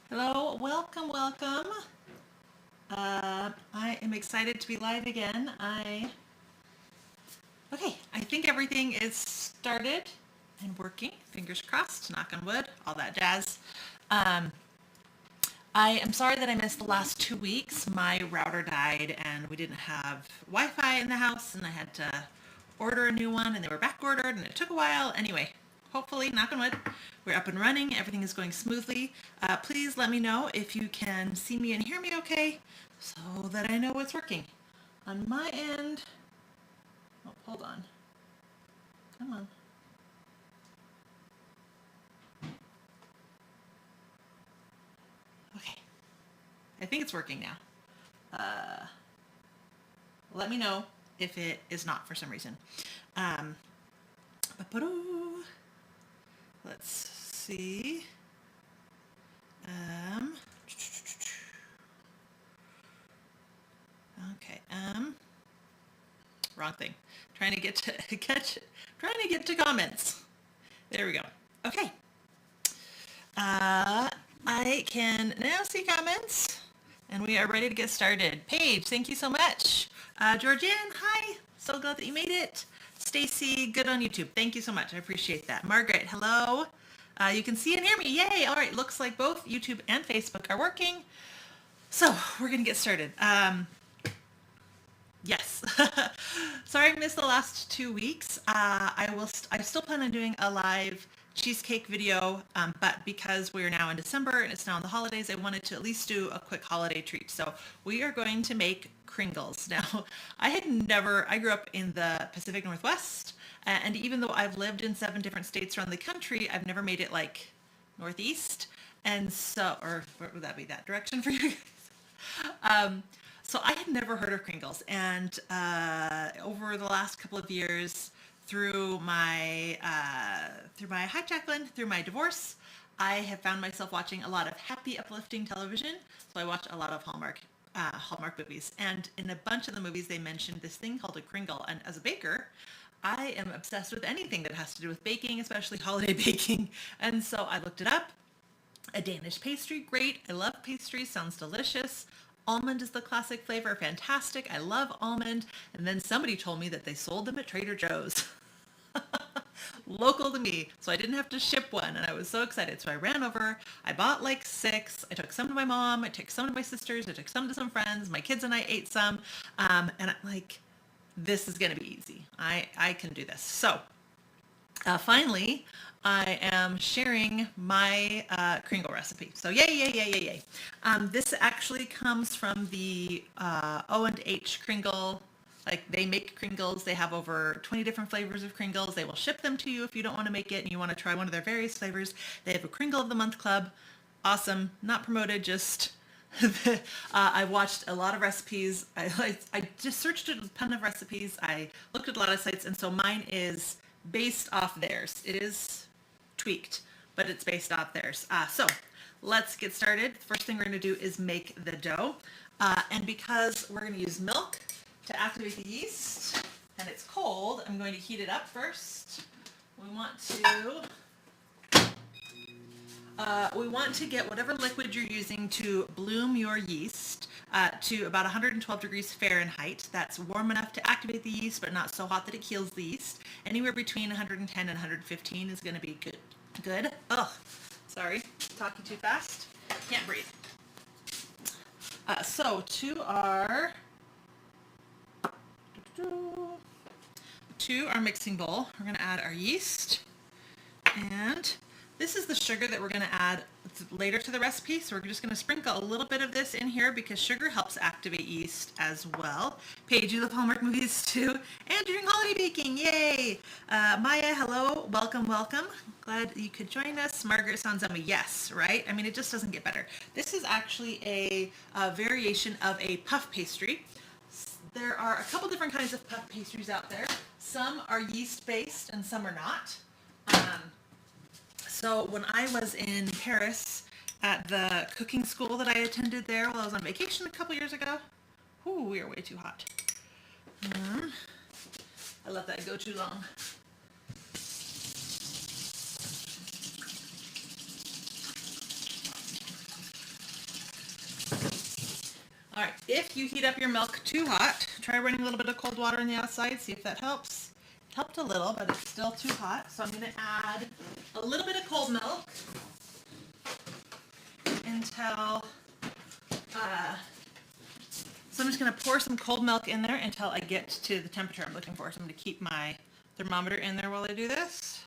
Hello, welcome, welcome. I am excited to be live again. I think everything is started and working. Fingers crossed, knock on wood, all that jazz. Um, I am sorry that I missed the last 2 weeks. My router died and we didn't have Wi-Fi in the house and I had to order a new one and they were back ordered and it took a while. Anyway, hopefully, knock on wood, we're up and running. Everything is going smoothly. Please let me know if you can see me and hear me okay so that I know what's working. On my end, oh, hold on. Come on. Okay. I think it's working now. Let me know if it is not for some reason. Let's see. Okay. Wrong thing. Trying to get to comments. There we go. Okay. I can now see comments, and we are ready to get started. Paige, thank you so much. Georgianne, hi. So glad that you made it. Stacy, good on YouTube. Thank you so much. I appreciate that. Margaret, hello. You can see and hear me. Yay. All right. Looks like both YouTube and Facebook are working. So we're going to get started. Yes. Sorry I missed the last 2 weeks. I still plan on doing a live cheesecake video, but because we're now in December and it's now in the holidays, I wanted to at least do a quick holiday treat. So we are going to make Kringles. Now, I grew up in the Pacific Northwest, and even though I've lived in 7 different states around the country, I've never made it like Northeast. And so, or what would that be, that direction for you guys? So I had never heard of Kringles, and over the last couple of years, through my hi Jacqueline, through my divorce, I have found myself watching a lot of happy, uplifting television. So I watch a lot of Hallmark movies, and in a bunch of the movies, they mentioned this thing called a Kringle. And as a baker, I am obsessed with anything that has to do with baking, especially holiday baking. And so I looked it up. A Danish pastry, great. I love pastries, sounds delicious. Almond is the classic flavor, fantastic. I love almond. And then somebody told me that they sold them at Trader Joe's. Local to me. So I didn't have to ship one and I was so excited. So I ran over, I bought like 6. I took some to my mom, I took some to my sisters, I took some to some friends. My kids and I ate some. And I'm like, this is going to be easy. I can do this. So finally, I am sharing my Kringle recipe. So yay, yay, yay, yay, yay. This actually comes from the O&H Kringle. Like, they make Kringles. They have over 20 different flavors of Kringles. They will ship them to you if you don't want to make it and you want to try one of their various flavors. They have a Kringle of the Month Club. Awesome. Not promoted, just I watched a lot of recipes. I just searched a ton of recipes. I looked at a lot of sites, and so mine is based off theirs. It is tweaked, but it's based off theirs. So let's get started. First thing we're going to do is make the dough. And because we're going to use milk to activate the yeast, and it's cold, I'm going to heat it up first. We want to get whatever liquid you're using to bloom your yeast to about 112 degrees Fahrenheit. That's warm enough to activate the yeast, but not so hot that it kills the yeast. Anywhere between 110 and 115 is going to be good. Oh, sorry, talking too fast. Can't breathe. So to our mixing bowl, we're going to add our yeast, and this is the sugar that we're going to add later to the recipe. So we're just going to sprinkle a little bit of this in here because sugar helps activate yeast as well. Paige, you love Hallmark movies too, and doing holiday baking, yay! Maya, hello, welcome, welcome. Glad you could join us. Margaret Sanzama, yes, right? I mean, it just doesn't get better. This is actually a variation of a puff pastry. There are a couple different kinds of puff pastries out there. Some are yeast-based and some are not. So when I was in Paris at the cooking school that I attended there while I was on vacation a couple years ago, we are way too hot. I let that go too long. if you heat up your milk too hot, try running a little bit of cold water on the outside, see if that helps. It helped a little, but it's still too hot. So I'm going to add a little bit of cold milk until, so I'm just going to pour some cold milk in there until I get to the temperature I'm looking for. So I'm going to keep my thermometer in there while I do this.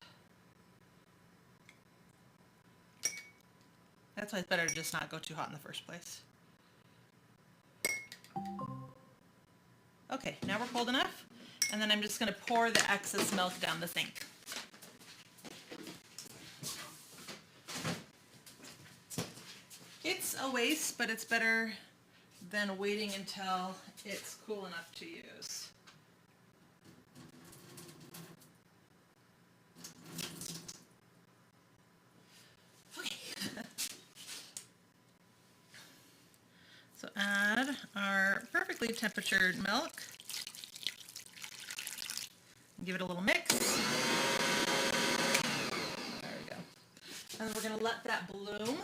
That's why it's better to just not go too hot in the first place. Okay, now we're cold enough, and then I'm just going to pour the excess milk down the sink. It's a waste, but it's better than waiting until it's cool enough to use. Okay. So add our perfectly temperatured milk. Give it a little mix. There we go. And we're going to let that bloom.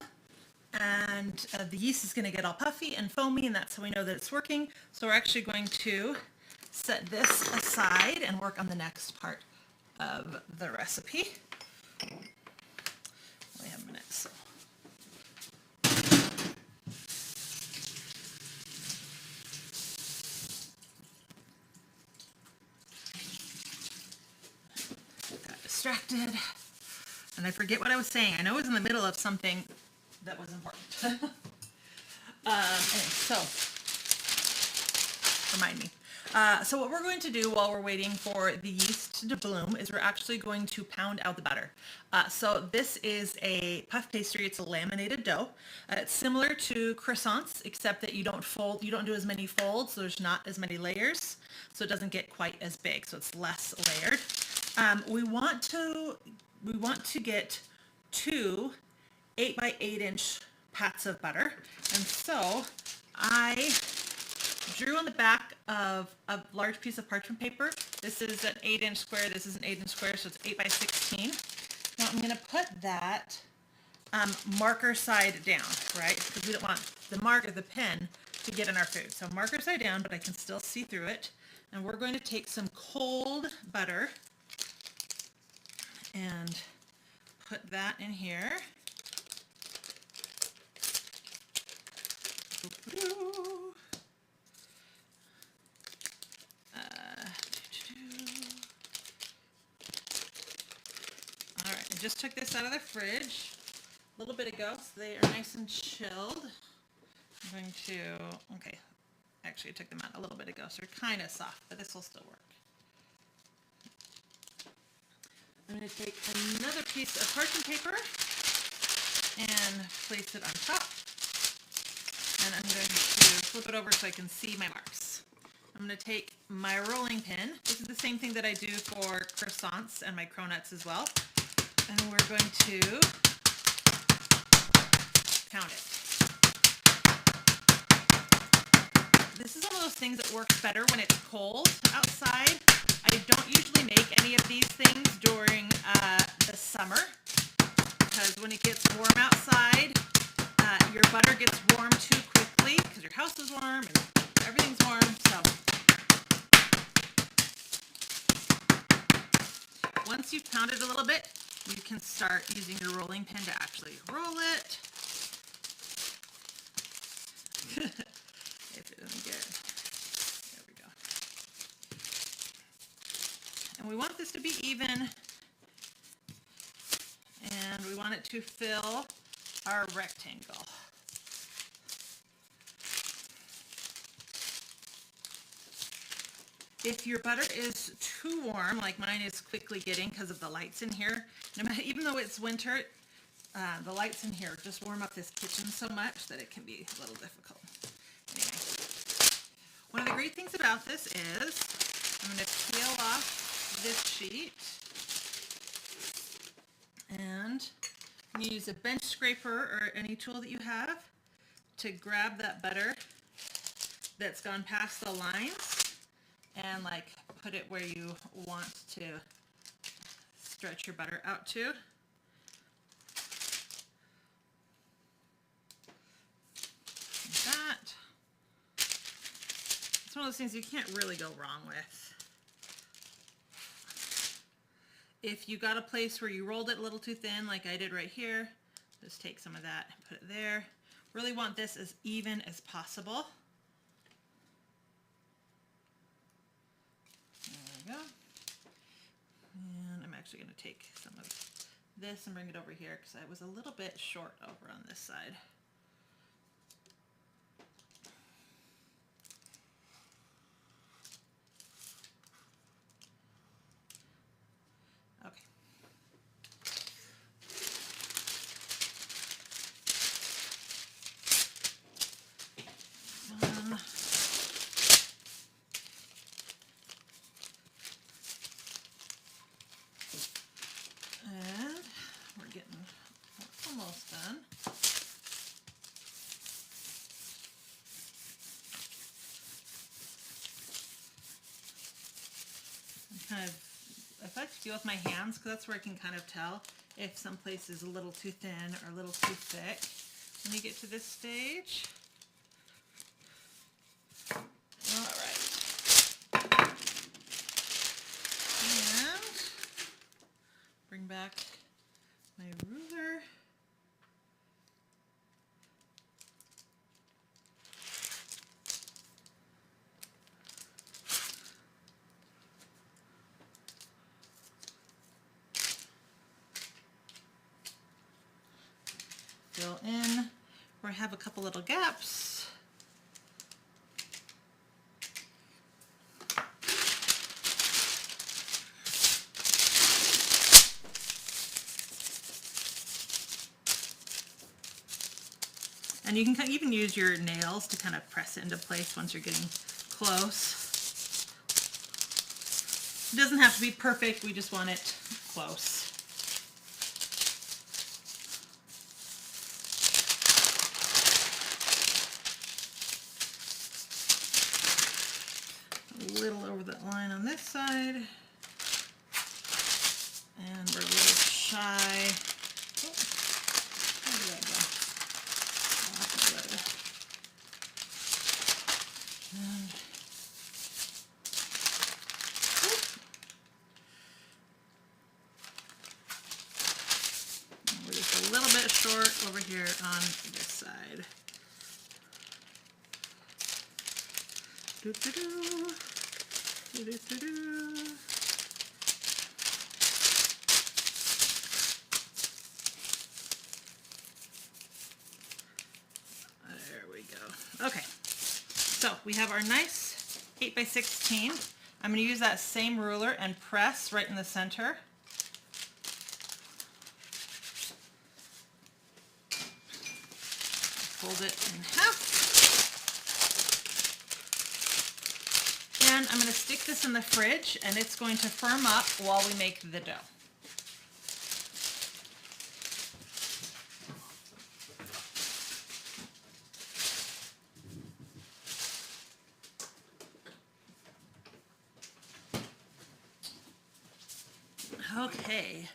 And the yeast is going to get all puffy and foamy, and that's how we know that it's working. So we're actually going to set this aside and work on the next part of the recipe. We have a minute, so. Got distracted, and I forget what I was saying. I know I was in the middle of something that was important. Anyway, so remind me. So what we're going to do while we're waiting for the yeast to bloom is we're actually going to pound out the butter. So this is a puff pastry. It's a laminated dough. It's similar to croissants, except that you don't do as many folds, so there's not as many layers, so it doesn't get quite as big, so it's less layered. We want to get 2 8x8-inch pats of butter, and so I drew on the back of a large piece of parchment paper. This is an 8-inch square, this is an 8-inch square, so it's 8x16. Now I'm going to put that marker side down, right? Because we don't want the mark or the pen to get in our food. So marker side down, but I can still see through it. And we're going to take some cold butter and put that in here. All right, I just took this out of the fridge a little bit ago, so they are nice and chilled. I'm going to, okay, actually I took them out a little bit ago, so they're kind of soft, but this will still work. I'm going to take another piece of parchment paper and place it on top. And I'm going to flip it over so I can see my marks. I'm going to take my rolling pin. This is the same thing that I do for croissants and my cronuts as well. And we're going to pound it. This is one of those things that works better when it's cold outside. I don't usually make any of these things during the summer, because when it gets warm outside, your butter gets warm too quickly because your house is warm and everything's warm. So once you've pounded a little bit, you can start using your rolling pin to actually roll it. If it doesn't get, there we go. And we want this to be even, and we want it to fill our rectangle. If your butter is too warm, like mine is quickly getting because of the lights in here, even though it's winter, the lights in here just warm up this kitchen so much that it can be a little difficult. Anyway, one of the great things about this is I'm going to peel off this sheet, and you use a bench scraper or any tool that you have to grab that butter that's gone past the lines and like put it where you want to stretch your butter out to. Like that. one of those things you can't really go wrong with. If you got a place where you rolled it a little too thin, like I did right here, just take some of that and put it there. Really want this as even as possible. There we go. And I'm actually going to take some of this and bring it over here because I was a little bit short over on this side. Okay. And we're getting almost done. I like to deal with my hands because that's where I can kind of tell if some place is a little too thin or a little too thick. When you get to this stage, all right, and bring back my ruler. Fill in where I have a couple little gaps. And you can even use your nails to kind of press it into place once you're getting close. It doesn't have to be perfect, we just want it close. A little over that line on this side. And we're a little shy. Oh, where did that go? And we're just a little bit short over here on this side. Doo-doo-doo. Doo-doo-doo-doo. There we go. Okay, so we have our nice 8 by 16. I'm going to use that same ruler and press right in the center. Fold it in half. And I'm going to stick this in the fridge and it's going to firm up while we make the dough. Okay,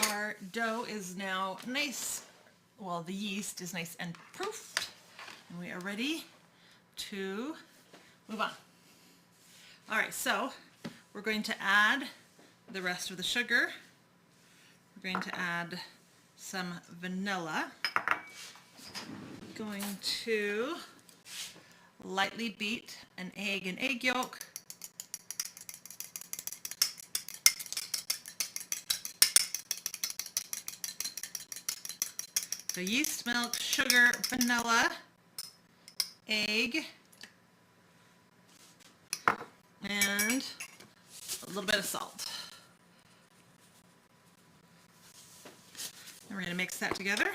our dough is now nice, well, the yeast is nice and proofed, and we are ready to move on. All right, so we're going to add the rest of the sugar. We're going to add some vanilla. Going to lightly beat an egg and egg yolk. So yeast, milk, sugar, vanilla, egg, and a little bit of salt. And we're going to mix that together.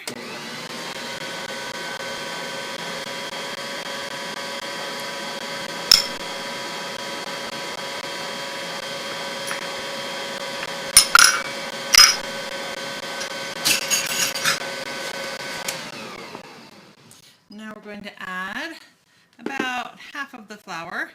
Now we're going to add about half of the flour.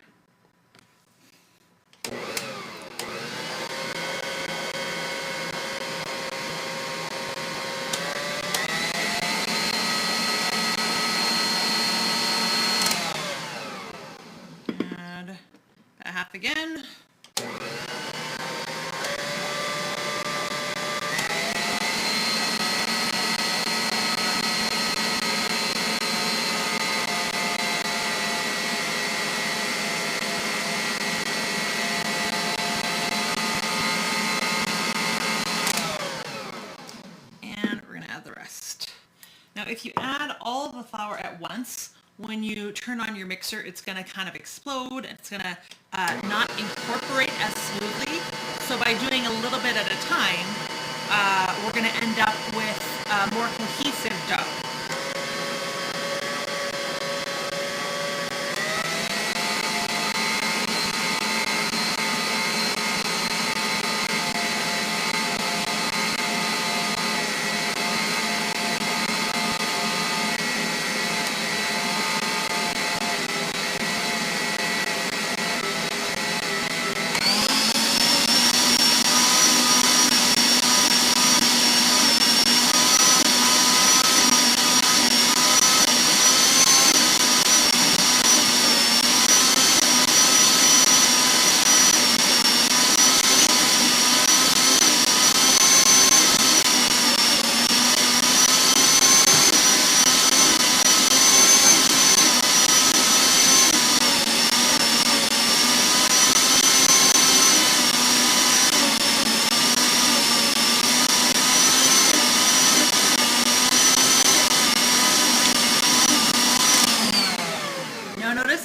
Add Now, if you add all of the flour at once, when you turn on your mixer, it's going to kind of explode. It's going to not incorporate as smoothly. So by doing a little bit at a time, we're going to end up with a more cohesive dough.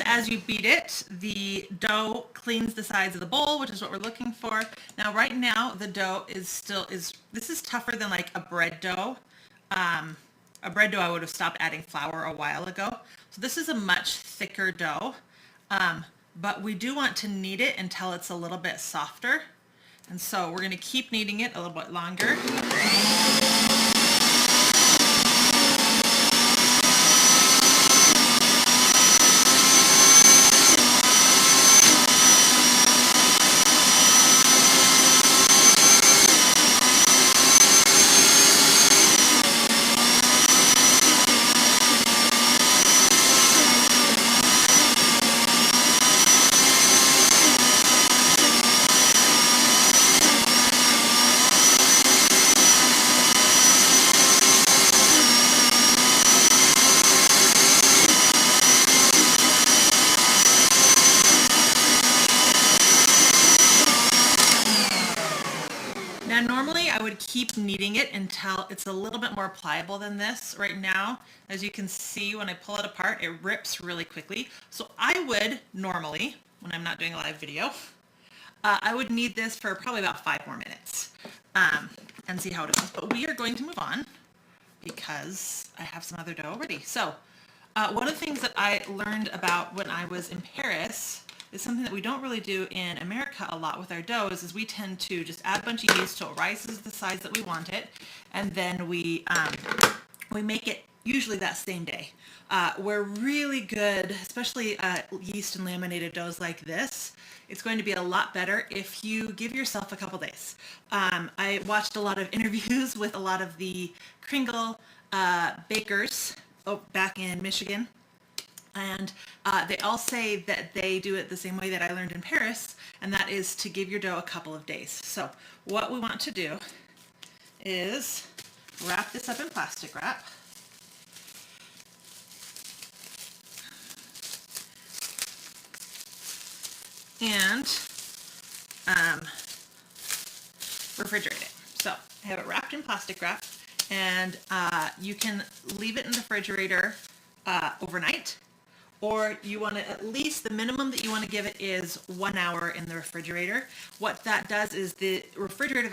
As you beat it, the dough cleans the sides of the bowl, which is what we're looking for. Now, right now, the dough is this is tougher than like a bread dough. A bread dough, I would have stopped adding flour a while ago. So this is a much thicker dough, but we do want to knead it until it's a little bit softer. And so we're going to keep kneading it a little bit longer. Normally I would keep kneading it until it's a little bit more pliable than this. Right now, as you can see, when I pull it apart, it rips really quickly. So I would normally, when I'm not doing a live video, I would knead this for probably about 5 more minutes and see how it goes. But we are going to move on because I have some other dough ready. So one of the things that I learned about when I was in Paris is something that we don't really do in America a lot with our doughs is we tend to just add a bunch of yeast till it rises the size that we want it, and then we make it usually that same day. We're really good, especially yeast and laminated doughs like this. It's going to be a lot better if you give yourself a couple days. I watched a lot of interviews with a lot of the Kringle bakers back in Michigan. And they all say that they do it the same way that I learned in Paris, and that is to give your dough a couple of days. So what we want to do is wrap this up in plastic wrap. And refrigerate it. So I have it wrapped in plastic wrap, and you can leave it in the refrigerator overnight. Or you want to, at least the minimum that you want to give it is 1 hour in the refrigerator. What that does is the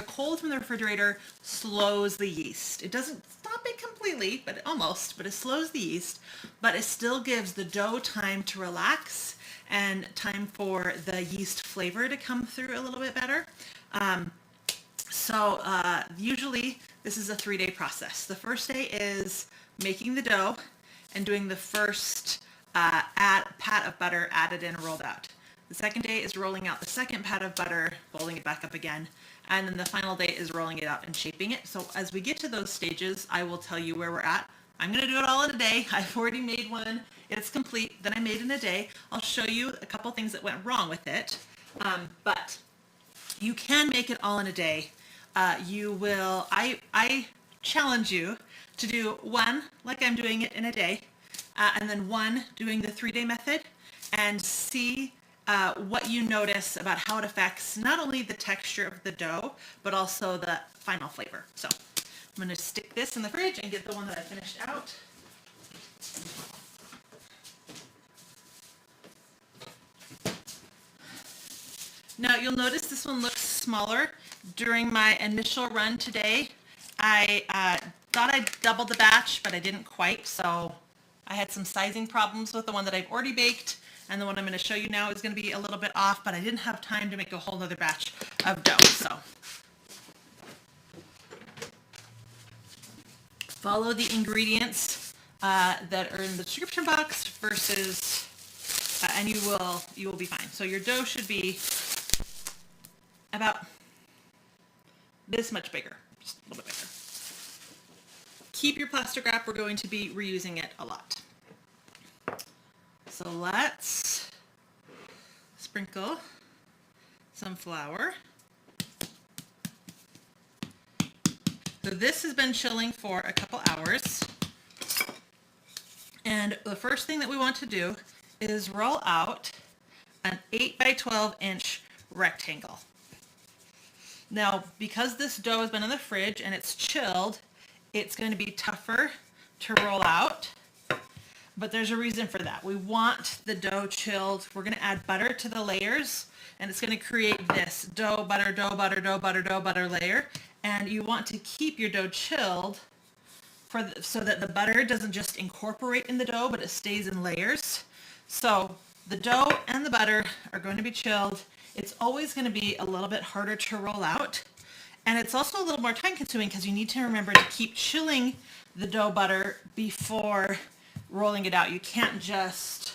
cold from the refrigerator slows the yeast. It doesn't stop it completely, but almost, but it slows the yeast, but it still gives the dough time to relax and time for the yeast flavor to come through a little bit better. Usually this is a 3-day process. The first day is making the dough and doing the first pat of butter added in, rolled out. The second day is rolling out the second pat of butter, folding it back up again, and then the final day is rolling it out and shaping it. So as we get to those stages, I will tell you where we're at. I'm going to do it all in a day. I've already made one. It's complete. Then I made in a day. I'll show you a couple things that went wrong with it. But you can make it all in a day. I challenge you to do one like I'm doing it in a day, and then one doing the 3-day method, and see what you notice about how it affects not only the texture of the dough, but also the final flavor. So I'm going to stick this in the fridge and get the one that I finished out. Now you'll notice this one looks smaller. During my initial run today, I thought I doubled the batch, but I didn't quite, so I had some sizing problems with the one that I've already baked, and the one I'm going to show you now is going to be a little bit off, but I didn't have time to make a whole other batch of dough. So follow the ingredients that are in the description box versus, and you will be fine. So your dough should be about this much bigger, just a little bit bigger. Keep your plastic wrap. We're going to be reusing it a lot. So let's sprinkle some flour. So this has been chilling for a couple hours. And the first thing that we want to do is roll out an 8 by 12 inch rectangle. Now, because this dough has been in the fridge and it's chilled, it's going to be tougher to roll out, but there's a reason for that. We want the dough chilled. We're going to add butter to the layers, and it's going to create this dough, butter, dough, butter, dough, butter, dough, butter layer. And you want to keep your dough chilled so that the butter doesn't just incorporate in the dough, but it stays in layers. So the dough and the butter are going to be chilled. It's always going to be a little bit harder to roll out. And it's also a little more time consuming because you need to remember to keep chilling the dough butter before rolling it out. You can't just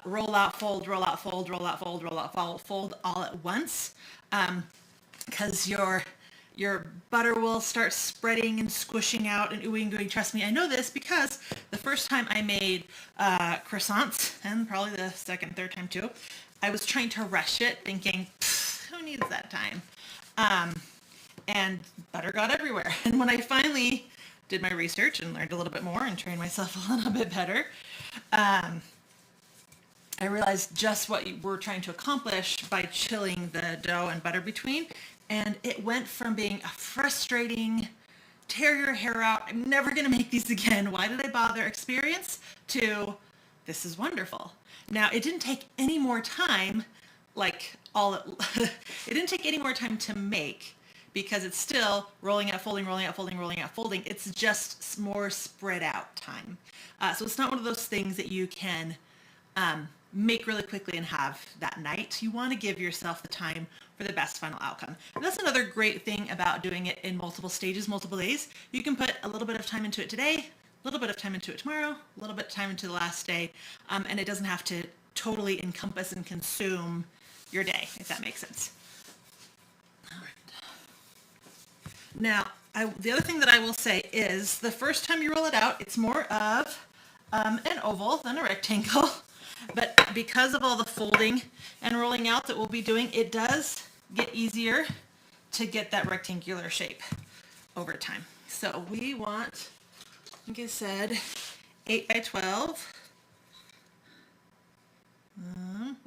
roll out, fold, roll out, fold, roll out, fold, roll out, fold all at once, because your butter will start spreading and squishing out and oohing and gooing. Trust me, I know this because the first time I made croissants, and probably the second, third time too, I was trying to rush it thinking, who needs that time? And butter got everywhere. And when I finally did my research and learned a little bit more and trained myself a little bit better, I realized just what we're trying to accomplish by chilling the dough and butter between. And it went from being a frustrating, tear your hair out, I'm never going to make these again, why did I bother experience, to this is wonderful. Now, it didn't take any more time, it didn't take any more time to make, because it's still rolling out, folding, rolling out, folding, rolling out, folding. It's just more spread out time. So it's not one of those things that you can make really quickly and have that night. You want to give yourself the time for the best final outcome. And that's another great thing about doing it in multiple stages, multiple days. You can put a little bit of time into it today, a little bit of time into it tomorrow, a little bit of time into the last day, and it doesn't have to totally encompass and consume your day, if that makes sense. All right. Now, the other thing that I will say is the first time you roll it out, it's more of an oval than a rectangle. But because of all the folding and rolling out that we'll be doing, it does get easier to get that rectangular shape over time. So we want, I think I said 8 by 12.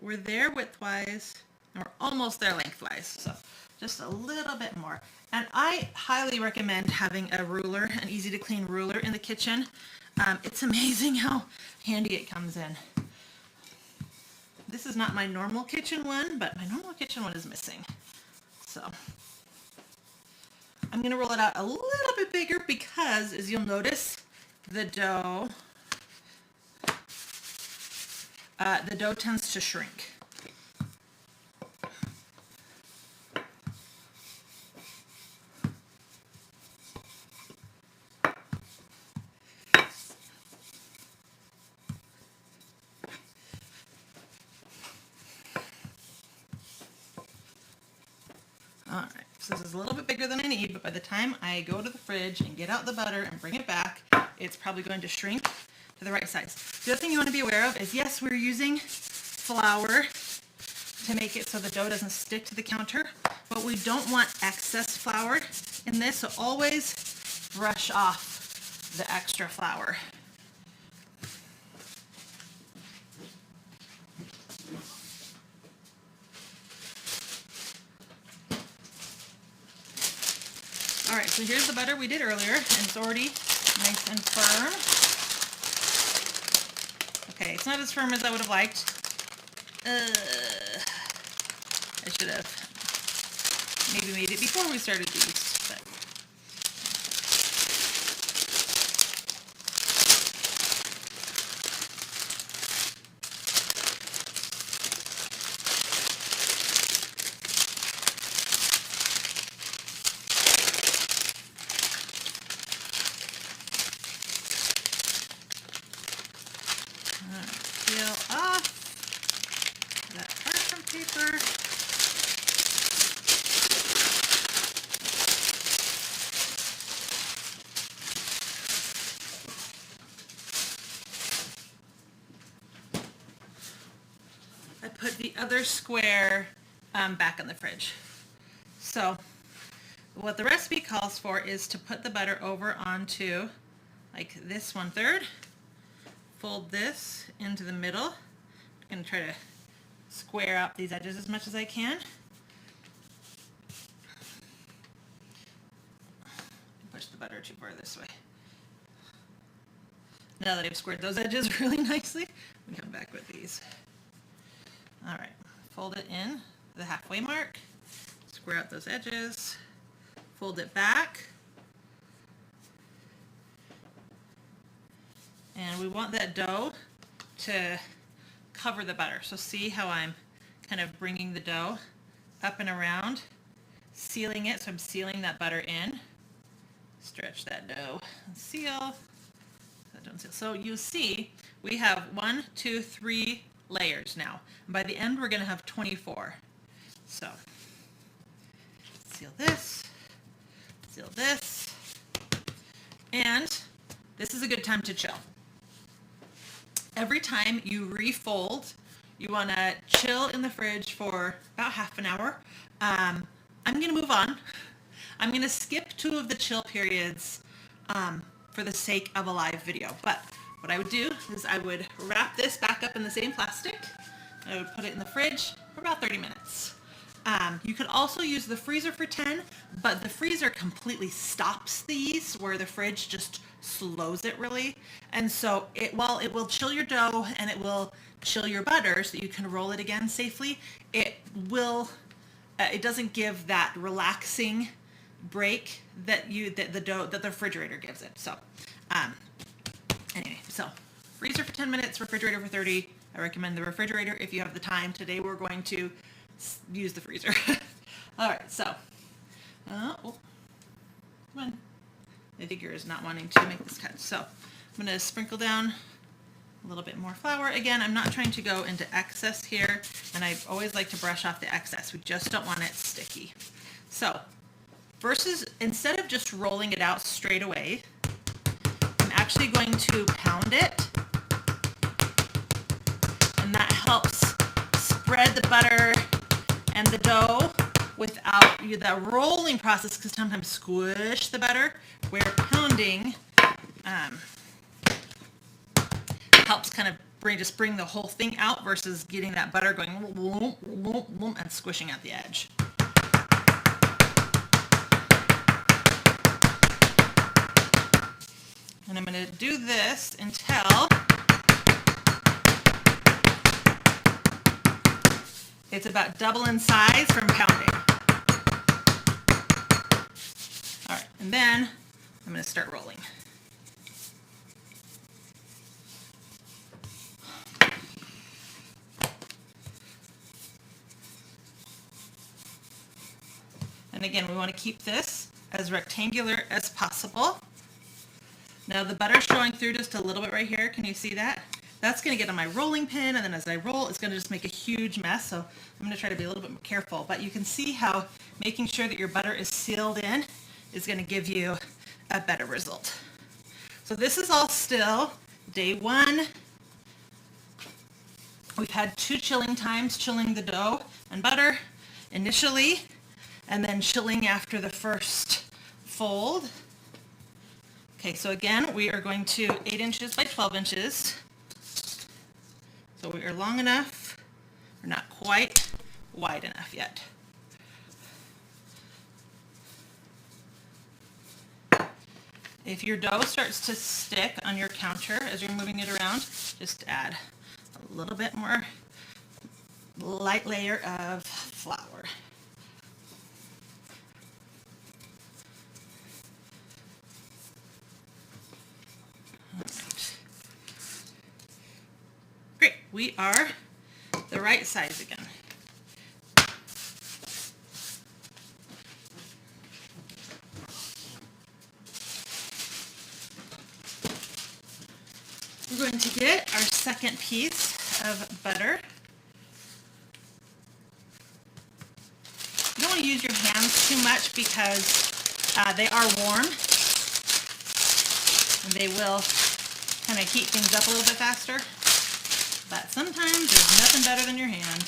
We're there widthwise, and we're almost there lengthwise. So just a little bit more. And I highly recommend having a ruler, an easy to clean ruler in the kitchen. It's amazing how handy it comes in. This is not my normal kitchen one, but my normal kitchen one is missing. So I'm going to roll it out a little bit bigger because, as you'll notice, the dough tends to shrink. Alright, so this is a little bit bigger than I need, but by the time I go to the fridge and get out the butter and bring it back, it's probably going to shrink to the right size. The other thing you want to be aware of is, yes, we're using flour to make it so the dough doesn't stick to the counter, but we don't want excess flour in this, so always brush off the extra flour. All right, so here's the butter we did earlier, and it's already nice and firm. Okay, it's not as firm as I would have liked. I should have maybe made it before we started the yeast, but peel off that parchment paper. I put the other square back in the fridge. So what the recipe calls for is to put the butter over onto like this 1/3. Fold this into the middle. I'm going to try to square out these edges as much as I can. Push the butter too far this way. Now that I've squared those edges really nicely, we come back with these. All right, fold it in the halfway mark, square out those edges, fold it back. And we want that dough to cover the butter. So see how I'm kind of bringing the dough up and around, sealing it. So I'm sealing that butter in. Stretch that dough and seal. Don't seal. So you see we have 1, 2, 3 layers now. And by the end we're going to have 24. So seal this, and this is a good time to chill. Every time you refold, you want to chill in the fridge for about half an hour. I'm going to move on. I'm going to skip 2 of the chill periods for the sake of a live video. But what I would do is I would wrap this back up in the same plastic. I would put it in the fridge for about 30 minutes. You could also use the freezer for 10, but the freezer completely stops the yeast where the fridge just slows it really. And so while it will chill your dough and it will chill your butter so that you can roll it again safely, it doesn't give that relaxing break that the refrigerator gives it. So anyway, so freezer for 10 minutes, refrigerator for 30. I recommend the refrigerator if you have the time. Today we're going to use the freezer. All right, so come on. My figure is not wanting to make this cut. So I'm going to sprinkle down a little bit more flour. Again, I'm not trying to go into excess here, and I always like to brush off the excess. We just don't want it sticky. So instead of just rolling it out straight away, I'm actually going to pound it, and that helps spread the butter and the dough without the rolling process, because sometimes squish the butter, where pounding helps kind of bring the whole thing out versus getting that butter going and squishing at the edge. And I'm going to do this until it's about double in size from pounding. All right, and then I'm going to start rolling. And again, we want to keep this as rectangular as possible. Now the butter's showing through just a little bit right here. Can you see that? That's going to get on my rolling pin, and then as I roll, it's going to just make a huge mess. So I'm going to try to be a little bit more careful. But you can see how making sure that your butter is sealed in is going to give you a better result. So this is all still day 1. We've had 2 chilling times, chilling the dough and butter initially, and then chilling after the first fold. Okay, so again, we are going to 8 inches by 12 inches. So we are long enough, we're not quite wide enough yet. If your dough starts to stick on your counter as you're moving it around, just add a little bit more light layer of flour. Great, we are the right size again. We're going to get our second piece of butter. You don't want to use your hands too much because they are warm and they will kind of heat things up a little bit faster. But sometimes there's nothing better than your hand.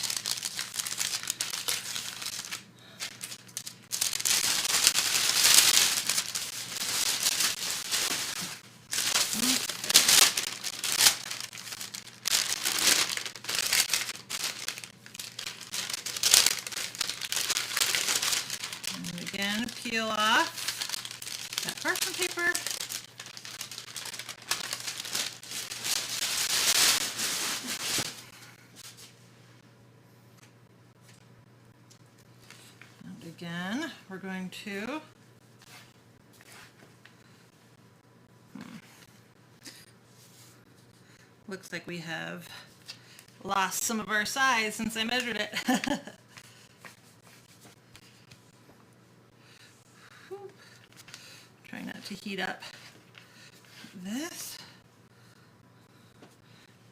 And again, peel off that parchment paper. Again, we're going to looks like we have lost some of our size since I measured it. Try not to heat up this.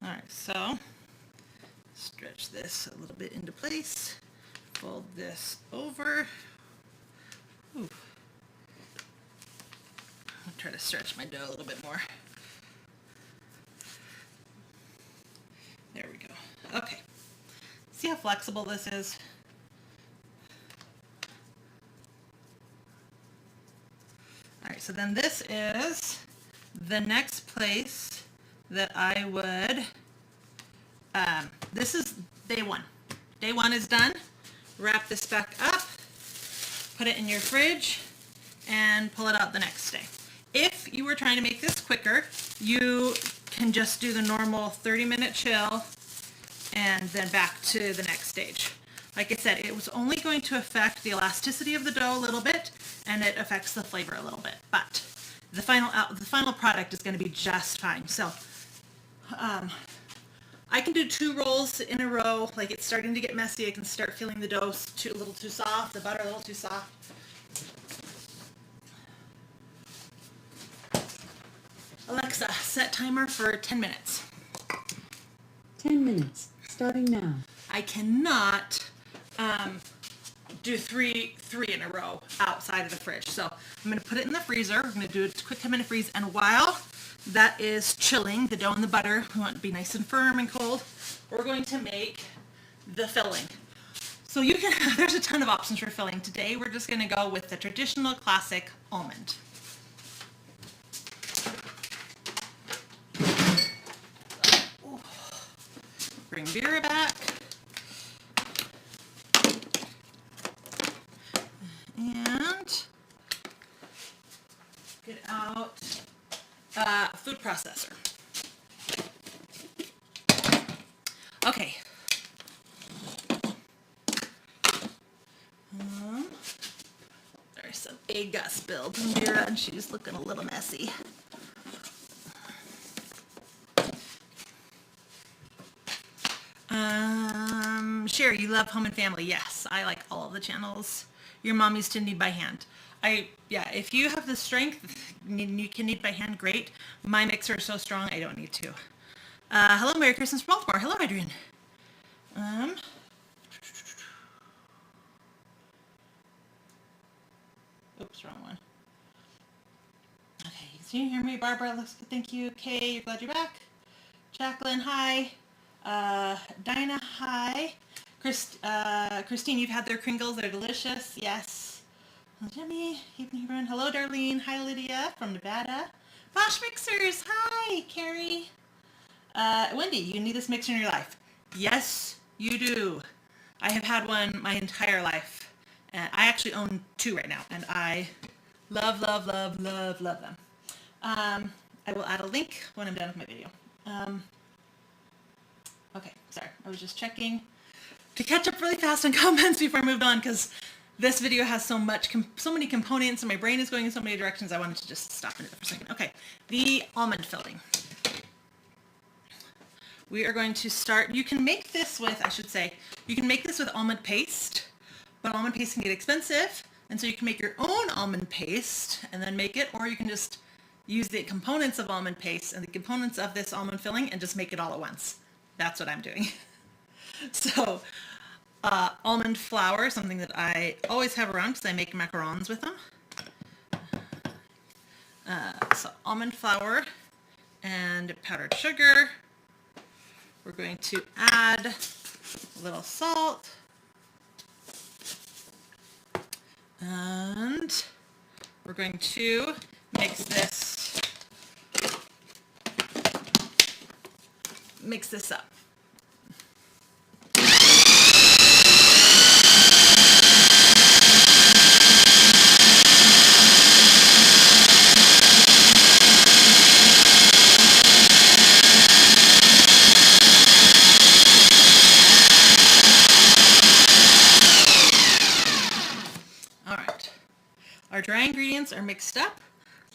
All right, so stretch this a little bit into place. Fold this over. Ooh. I'll try to stretch my dough a little bit more. There we go. Okay. See how flexible this is? All right, so then this is the next place that I would, this is day one. Day one is done. Wrap this back up, put it in your fridge, and pull it out the next day. If you were trying to make this quicker, you can just do the normal 30-minute chill and then back to the next stage. Like I said, it was only going to affect the elasticity of the dough a little bit, and it affects the flavor a little bit, but the final product is going to be just fine. So I can do 2 rolls in a row. Like it's starting to get messy, I can start feeling the dough a little too soft, the butter a little too soft. Alexa, set timer for 10 minutes. 10 minutes, starting now. I cannot do three in a row outside of the fridge. So I'm going to put it in the freezer. We're going to do a quick 10-minute freeze, and while that is chilling, the dough and the butter, we want it to be nice and firm and cold, we're going to make the filling. So you can, there's a ton of options for filling. Today we're just going to go with the traditional classic almond. Bring beer back. And get out food processor. Okay. There's some egg got spilled from Vera, and she's looking a little messy. Sherry, you love Home and Family. Yes, I like all of the channels. Your mom used to knead by hand. Yeah, if you have the strength, you can knead by hand, great. My mixer is so strong, I don't need to. Hello, Merry Christmas from Baltimore. Hello, Adrian. Oops, wrong one. Okay, can you hear me? Barbara, looks good, thank you. Kay, you're glad you're back. Jacqueline, hi. Dinah, hi. Christine, you've had their Kringles. They're delicious. Yes. Jimmy, evening everyone. Hello, Darlene. Hi, Lydia from Nevada. Bosch Mixers. Hi, Carrie. Wendy, you need this mixer in your life. Yes, you do. I have had one my entire life. And I actually own 2 right now, and I love, love, love, love, love them. I will add a link when I'm done with my video. Okay, sorry, I was just checking to catch up really fast on comments before I moved on, because this video has so many components and my brain is going in so many directions. I wanted to just stop in it for a second. Okay, the almond filling. We are going to start, you can make this with, you can make this with almond paste, but almond paste can get expensive, and so you can make your own almond paste and then make it, or you can just use the components of almond paste and the components of this almond filling and just make it all at once. That's what I'm doing. So, almond flour, something that I always have around because I make macarons with them. So almond flour and powdered sugar. We're going to add a little salt. And we're going to mix this up. Our dry ingredients are mixed up.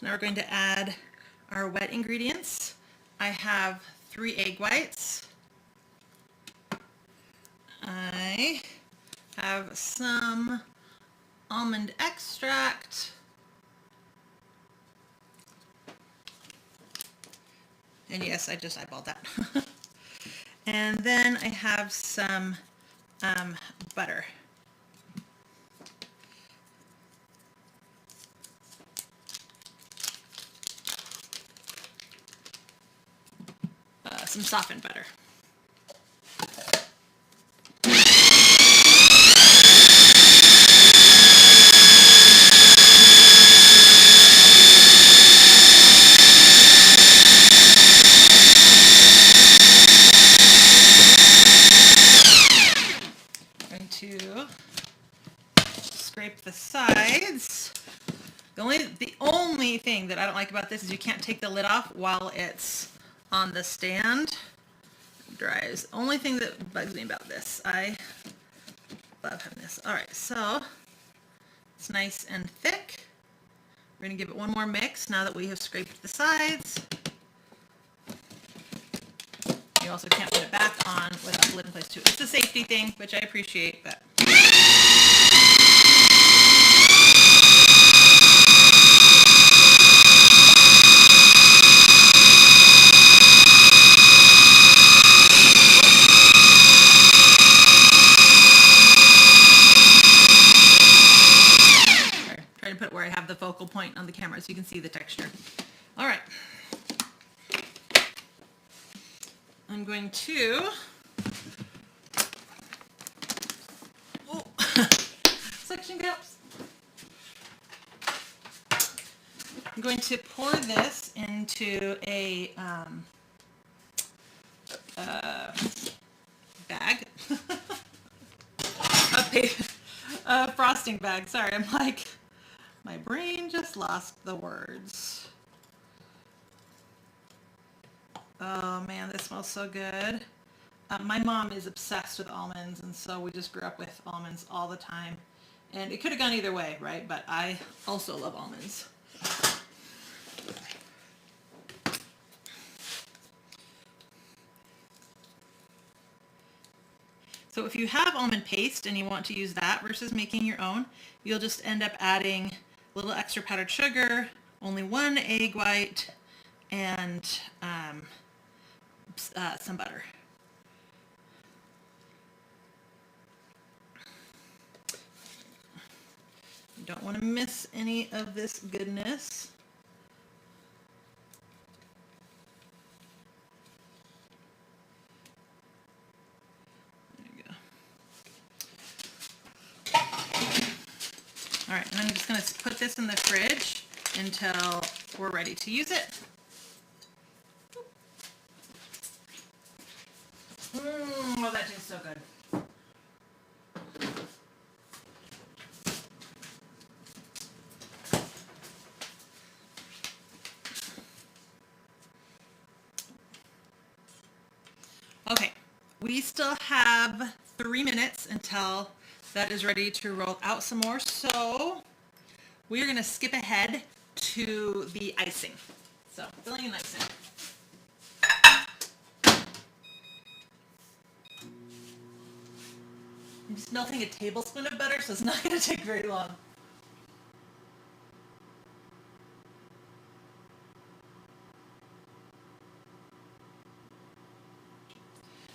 Now we're going to add our wet ingredients. I have 3 egg whites. I have some almond extract. And yes, I just eyeballed that. And then I have some butter. Some softened butter. I'm going to scrape the sides. The only thing that I don't like about this is you can't take the lid off while it's on the stand. It dries. Only thing that bugs me about this. I love having this. Alright, so it's nice and thick. We're going to give it one more mix now that we have scraped the sides. You also can't put it back on without the lid in place too. It's a safety thing, which I appreciate, but where I have the focal point on the camera so you can see the texture. All right. I'm going to suction cups. I'm going to pour this into a bag, a frosting bag. Sorry, I'm like, my brain just lost the words. Oh man, this smells so good. My mom is obsessed with almonds, and so we just grew up with almonds all the time. And it could have gone either way, right? But I also love almonds. So if you have almond paste and you want to use that versus making your own, you'll just end up adding a little extra powdered sugar, only 1 egg white, and some butter. You don't want to miss any of this goodness. All right, and I'm just going to put this in the fridge until we're ready to use it. Oh, that tastes so good. Okay, we still have 3 minutes until that is ready to roll out some more. So we are going to skip ahead to the icing. So filling and icing. I'm just melting a tablespoon of butter, so it's not going to take very long.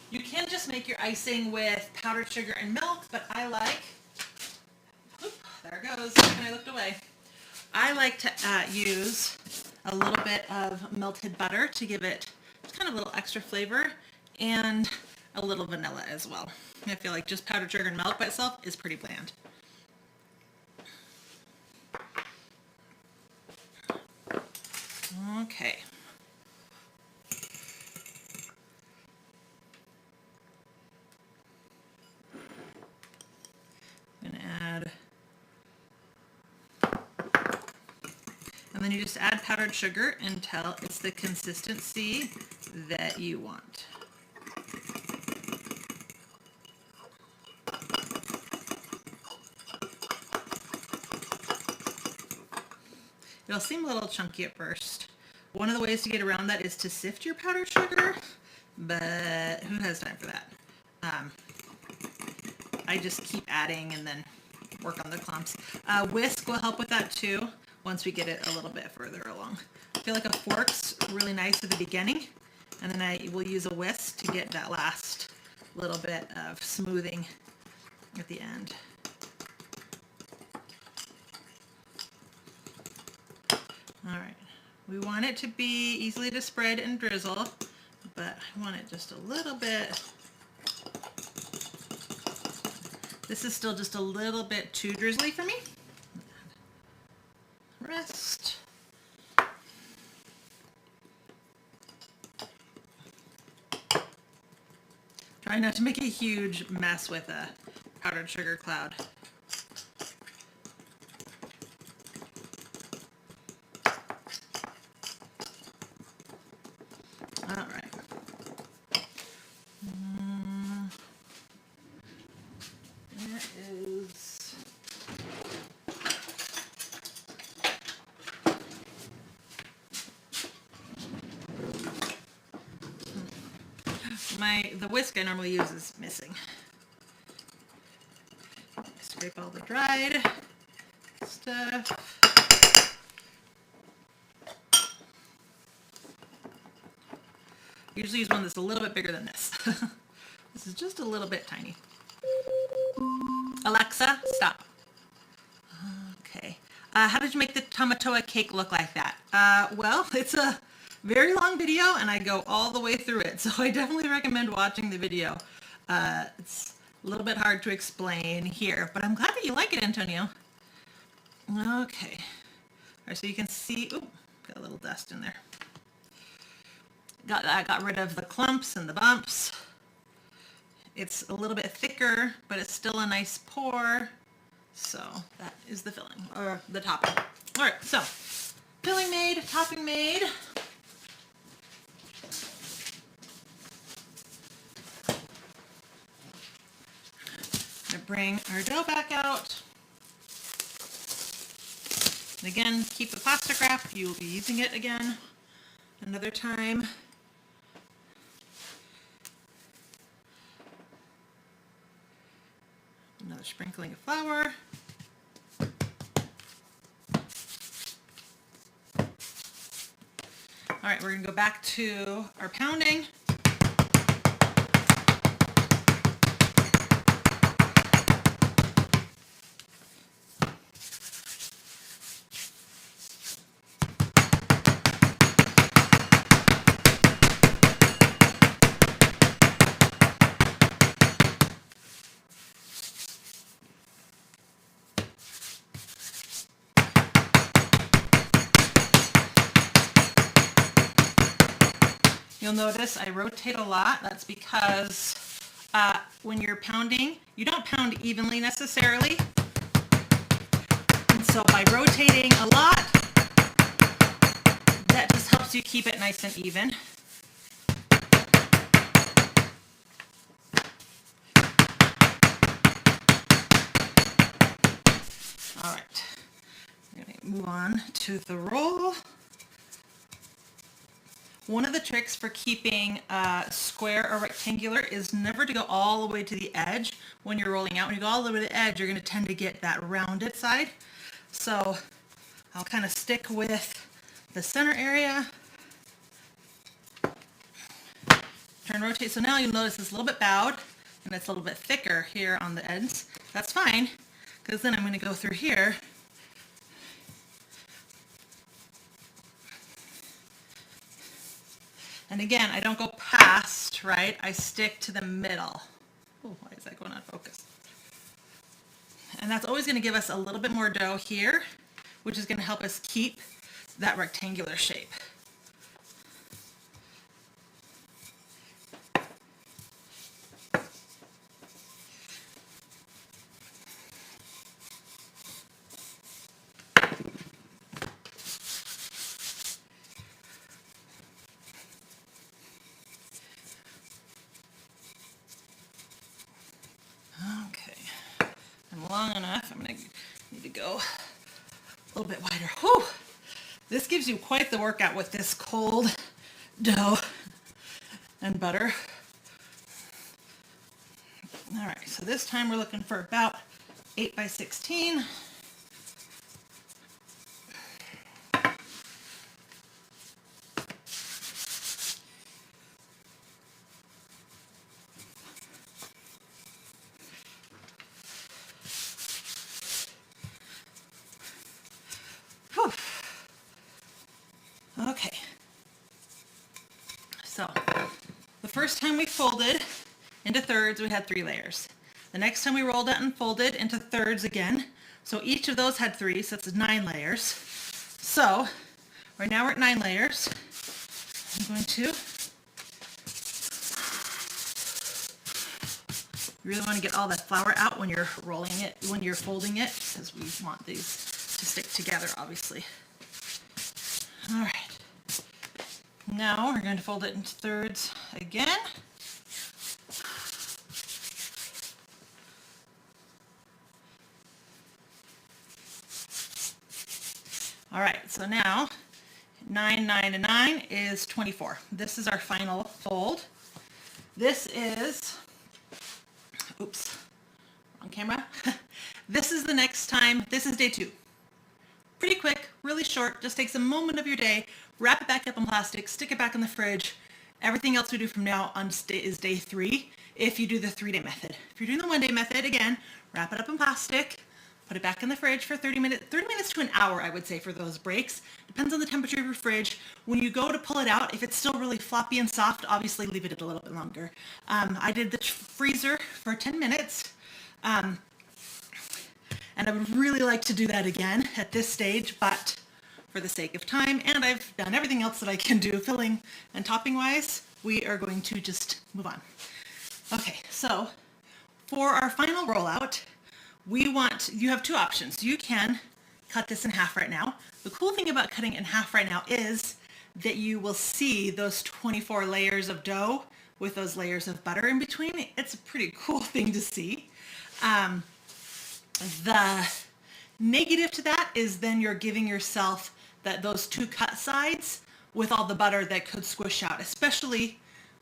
You can just make your icing with powdered sugar and milk, but I like, there it goes, and I looked away. I like to use a little bit of melted butter to give it just kind of a little extra flavor, and a little vanilla as well. I feel like just powdered sugar and milk by itself is pretty bland. Okay. I'm gonna add, and then you just add powdered sugar until it's the consistency that you want. It'll seem a little chunky at first. One of the ways to get around that is to sift your powdered sugar, but who has time for that? I just keep adding and then work on the clumps. Whisk will help with that too, once we get it a little bit further along. I feel like a fork's really nice at the beginning, and then I will use a whisk to get that last little bit of smoothing at the end. All right, we want it to be easily to spread and drizzle, but I want it just a little bit. This is still just a little bit too drizzly for me. Rest. Try not to make a huge mess with a powdered sugar cloud. All right. There is the whisk I normally use is missing. Scrape all the dried stuff. Usually use one that's a little bit bigger than this. This is just a little bit tiny. Alexa, stop. Okay. How did you make the tamatoa cake look like that? Well, it's a very long video and I go all the way through it, so I definitely recommend watching the video. It's a little bit hard to explain here, but I'm glad that you like it, Antonio. Okay. All right, so you can see, ooh, got a little dust in there. Got rid of the clumps and the bumps. It's a little bit thicker, but it's still a nice pour. So that is the filling, or the topping. All right, so filling made, topping made. I'm gonna bring our dough back out. And again, keep the plastic wrap. You will be using it again another time. Another sprinkling of flour. All right, we're gonna go back to our pounding. You'll notice I rotate a lot. That's because when you're pounding, you don't pound evenly necessarily. And so by rotating a lot, that just helps you keep it nice and even. move on to the roll. One of the tricks for keeping square or rectangular is never to go all the way to the edge when you're rolling out. When you go all the way to the edge, you're going to tend to get that rounded side. So I'll kind of stick with the center area. Turn, rotate. So now you'll notice it's a little bit bowed and it's a little bit thicker here on the ends. That's fine, because then I'm going to go through here and again, I don't go past, right? I stick to the middle. Oh, why is that going out of focus? And that's always going to give us a little bit more dough here, which is going to help us keep that rectangular shape. Long enough. I'm going to need to go a little bit wider. Whew! This gives you quite the workout with this cold dough and butter. All right, so this time we're looking for about 8 by 16. Okay, so the first time we folded into thirds, we had 3 layers. The next time we rolled it and folded into thirds again, so each of those had 3, so that's 9 layers. So right now we're at 9 layers. I'm going to really want to get all that flour out when you're rolling it, when you're folding it, because we want these to stick together, obviously. All right. Now we're going to fold it into thirds again. All right, so now 9, 9, and 9 is 24. This is our final fold. This is, oops, wrong camera. This is the next time, this is day 2. Pretty quick, really short, just takes a moment of your day, wrap it back up in plastic, stick it back in the fridge. Everything else we do from now on is day 3 if you do the 3-day method. If you're doing the 1-day method, again, wrap it up in plastic, put it back in the fridge for 30 minutes to an hour, I would say, for those breaks. Depends on the temperature of your fridge. When you go to pull it out, if it's still really floppy and soft, obviously leave it a little bit longer. I did the freezer for 10 minutes. And I would really like to do that again at this stage, but for the sake of time, and I've done everything else that I can do filling and topping wise, we are going to just move on. Okay, so for our final rollout, you have 2 options. You can cut this in half right now. The cool thing about cutting it in half right now is that you will see those 24 layers of dough with those layers of butter in between. It's a pretty cool thing to see. The negative to that is then you're giving yourself those 2 cut sides with all the butter that could squish out, especially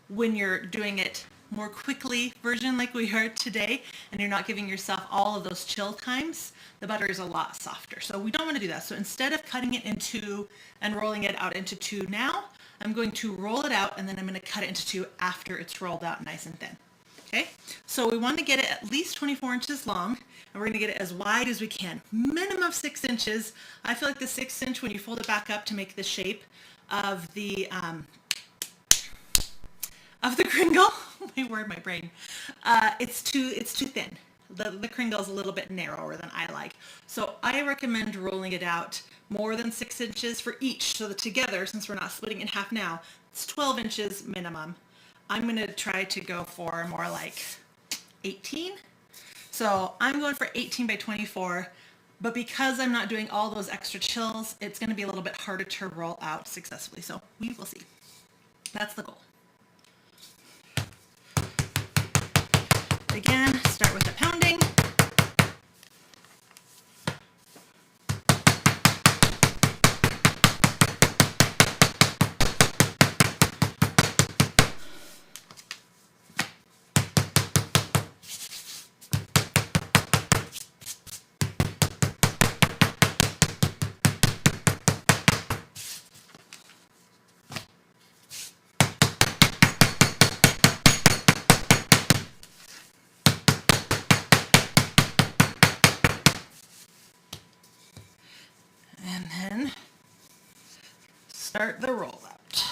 when you're doing it more quickly version like we heard today, and you're not giving yourself all of those chill times. The butter is a lot softer, so we don't want to do that. So instead of cutting it into and rolling it out into 2 now, I'm going to roll it out and then I'm going to cut it into 2 after it's rolled out nice and thin. Okay, so we want to get it at least 24 inches long, and we're going to get it as wide as we can. Minimum of 6 inches. I feel like the 6 inch, when you fold it back up to make the shape of the Kringle, my word, my brain, it's too thin. The Kringle is a little bit narrower than I like. So I recommend rolling it out more than 6 inches for each, so that together, since we're not splitting it in half now, it's 12 inches minimum. I'm going to try to go for more like 18. So I'm going for 18 by 24, but because I'm not doing all those extra chills, it's going to be a little bit harder to roll out successfully. So we will see. That's the goal. Again, start with the pounding. start the rollout.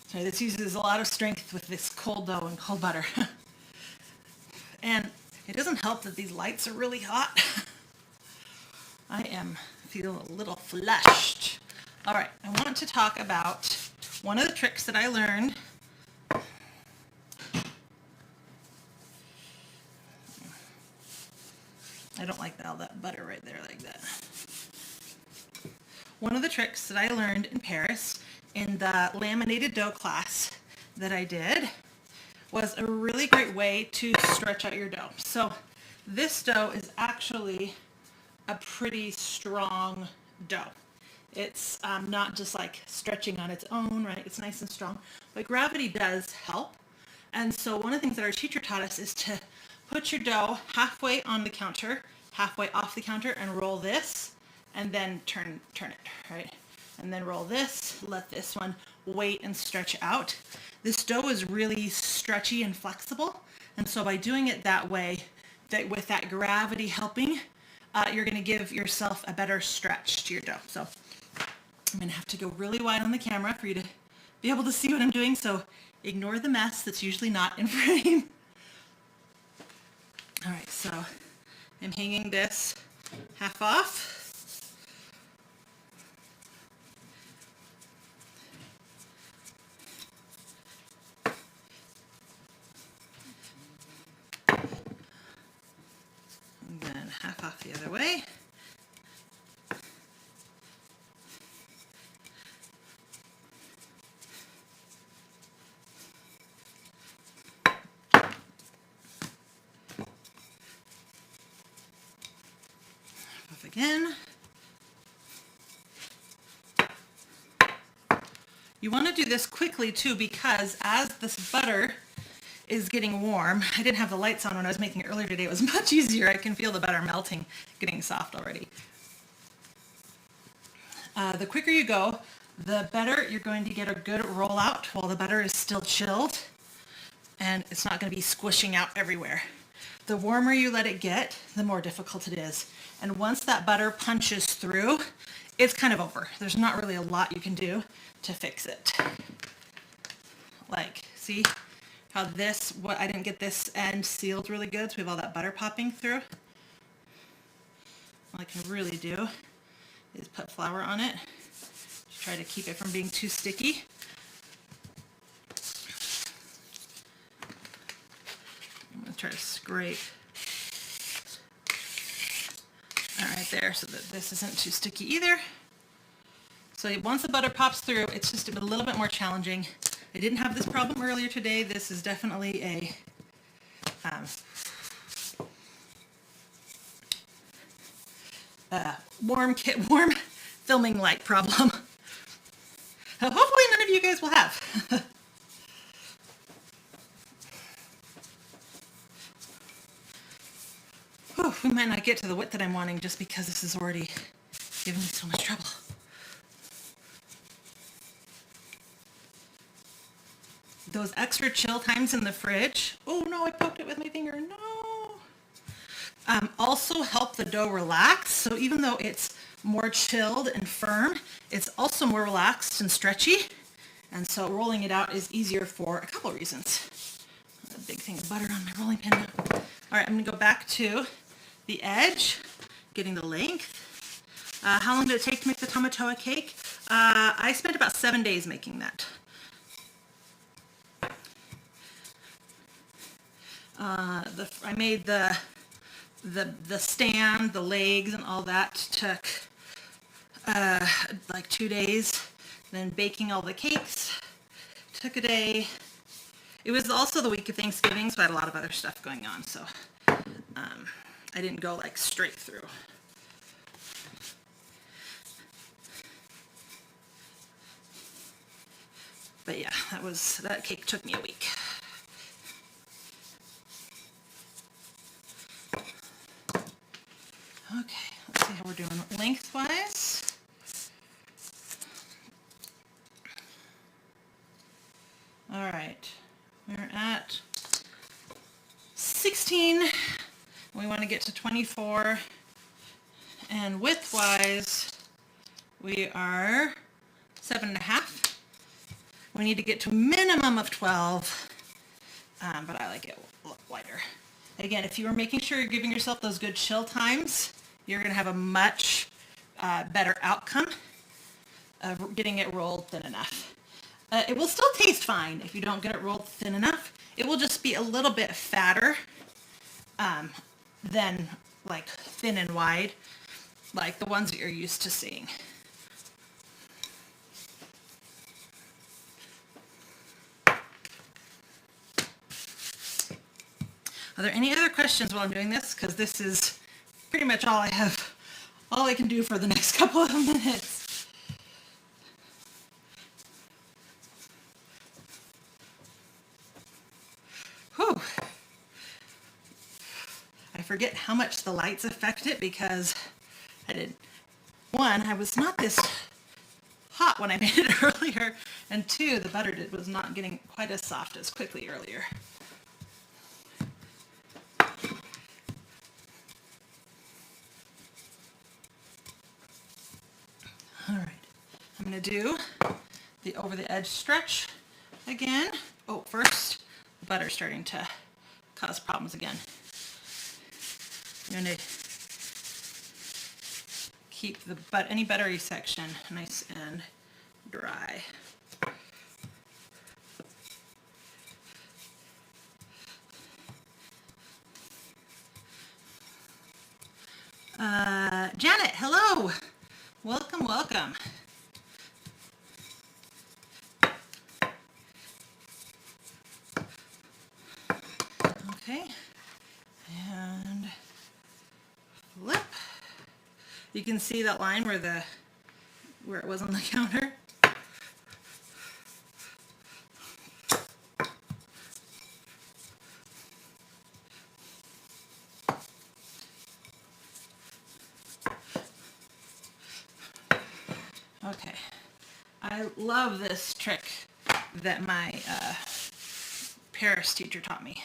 Sorry, this uses a lot of strength with this cold dough and cold butter. And it doesn't help that these lights are really hot. I am feeling a little flushed. All right, I want to talk about one of the tricks that I learned. I don't like all that butter right there like that. One of the tricks that I learned in Paris in the laminated dough class that I did was a really great way to stretch out your dough. So this dough is actually a pretty strong dough. It's not just like stretching on its own, right? It's nice and strong, but gravity does help. And so one of the things that our teacher taught us is to put your dough halfway on the counter, halfway off the counter, and roll this, and then turn it, right? And then roll this, let this one wait and stretch out. This dough is really stretchy and flexible, and so by doing it that way, that with that gravity helping, you're going to give yourself a better stretch to your dough. So I'm going to have to go really wide on the camera for you to be able to see what I'm doing, so ignore the mess that's usually not in frame. All right, so I'm hanging this half off. And then half off the other way. Again. You want to do this quickly too, because as this butter is getting warm, I didn't have the lights on when I was making it earlier today. It was much easier. I can feel the butter melting, getting soft already. The quicker you go, the better you're going to get a good rollout while the butter is still chilled, and it's not going to be squishing out everywhere. The warmer you let it get, the more difficult it is. And once that butter punches through, it's kind of over. There's not really a lot you can do to fix it. Like, see how I didn't get this end sealed really good, so we have all that butter popping through. All I can really do is put flour on it to try to keep it from being too sticky. I'm going to try to scrape right there so that this isn't too sticky either. So once the butter pops through, it's just a little bit more challenging. I didn't have this problem earlier today. This is definitely a warm filming light problem. Hopefully none of you guys will have. We might not get to the width that I'm wanting just because this is already giving me so much trouble. Those extra chill times in the fridge, oh no, I poked it with my finger, no. Also help the dough relax. So even though it's more chilled and firm, it's also more relaxed and stretchy. And so rolling it out is easier for a couple of reasons. A big thing of butter on my rolling pin now. All right, I'm gonna go back to the edge, getting the length. How long did it take to make the tamatoa cake? I spent about 7 days making that. I made the stand, the legs, and all that took like 2 days. Then baking all the cakes took a day. It was also the week of Thanksgiving, so I had a lot of other stuff going on. So I didn't go like straight through. But yeah, that cake took me a week. Okay, let's see how we're doing lengthwise. All right, we're at 16. We want to get to 24. And width-wise, we are 7.5. We need to get to a minimum of 12, but I like it a little wider. Again, if you are making sure you're giving yourself those good chill times, you're going to have a much better outcome of getting it rolled thin enough. It will still taste fine if you don't get it rolled thin enough. It will just be a little bit fatter than like thin and wide, like the ones that you're used to seeing. Are there any other questions while I'm doing this? Because this is pretty much all I can do for the next couple of minutes. Whew. I forget how much the lights affect it because I was not this hot when I made it earlier, and two, the butter was not getting quite as soft as quickly earlier. All right, I'm going to do the over the edge stretch again. Oh, first, the butter's starting to cause problems again. I'm going to keep any buttery section nice and dry. Janet, hello. Welcome, welcome. Okay, and flip. You can see that line where it was on the counter. Okay, I love this trick that my Paris teacher taught me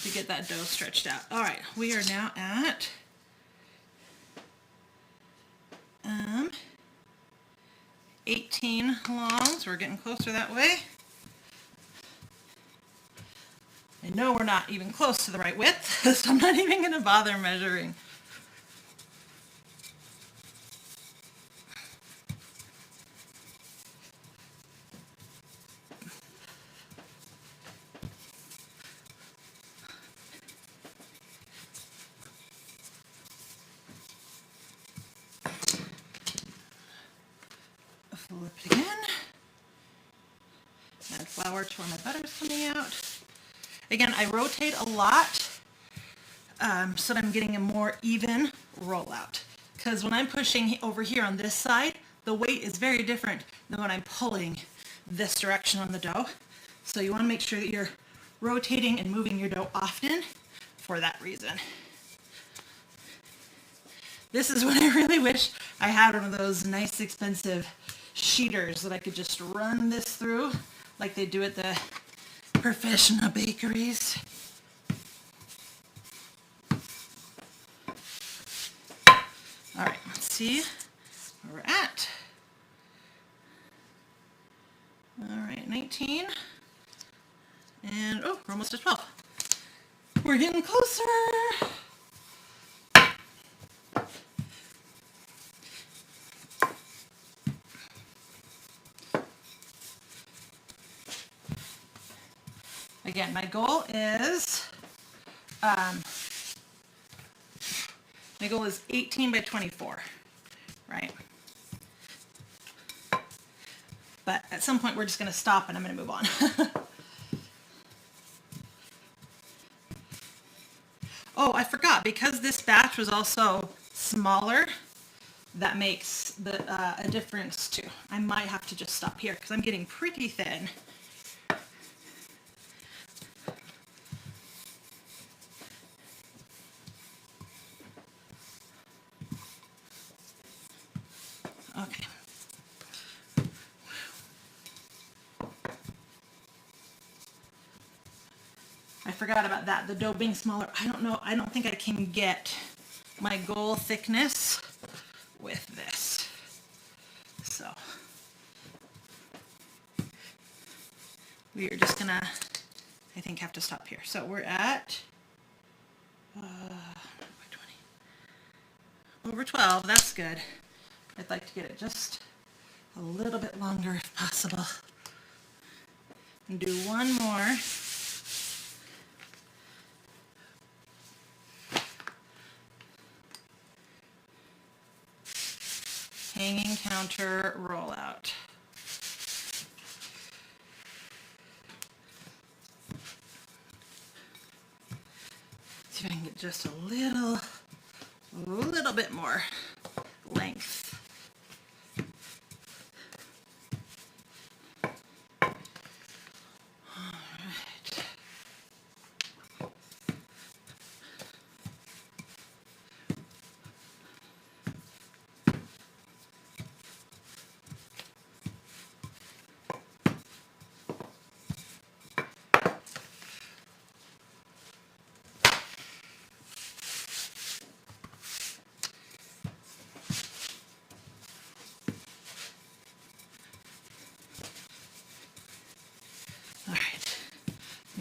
to get that dough stretched out. All right, we are now at 18 long, so we're getting closer that way. I know we're not even close to the right width, so I'm not even going to bother measuring. Flip it again. Add flour to where my butter's coming out. Again, I rotate a lot so that I'm getting a more even rollout. Because when I'm pushing over here on this side, the weight is very different than when I'm pulling this direction on the dough. So you want to make sure that you're rotating and moving your dough often for that reason. This is when I really wish I had one of those nice expensive sheeters that I could just run this through like they do at the professional bakeries. All right, let's see where we're at. All right, 19. And oh, we're almost at 12. We're getting closer. Again, my goal is 18 by 24, right? But at some point we're just going to stop and I'm going to move on. Oh, I forgot, because this batch was also smaller, that makes a difference too. I might have to just stop here because I'm getting pretty thin. Okay. I forgot about that. The dough being smaller. I don't know. I don't think I can get my goal thickness with this. So we are just gonna, I think, have to stop here. So we're at 20, over 12. That's good. I'd like to get it just a little bit longer if possible. And do one more. Hanging counter rollout. See if I can get just a little bit more length.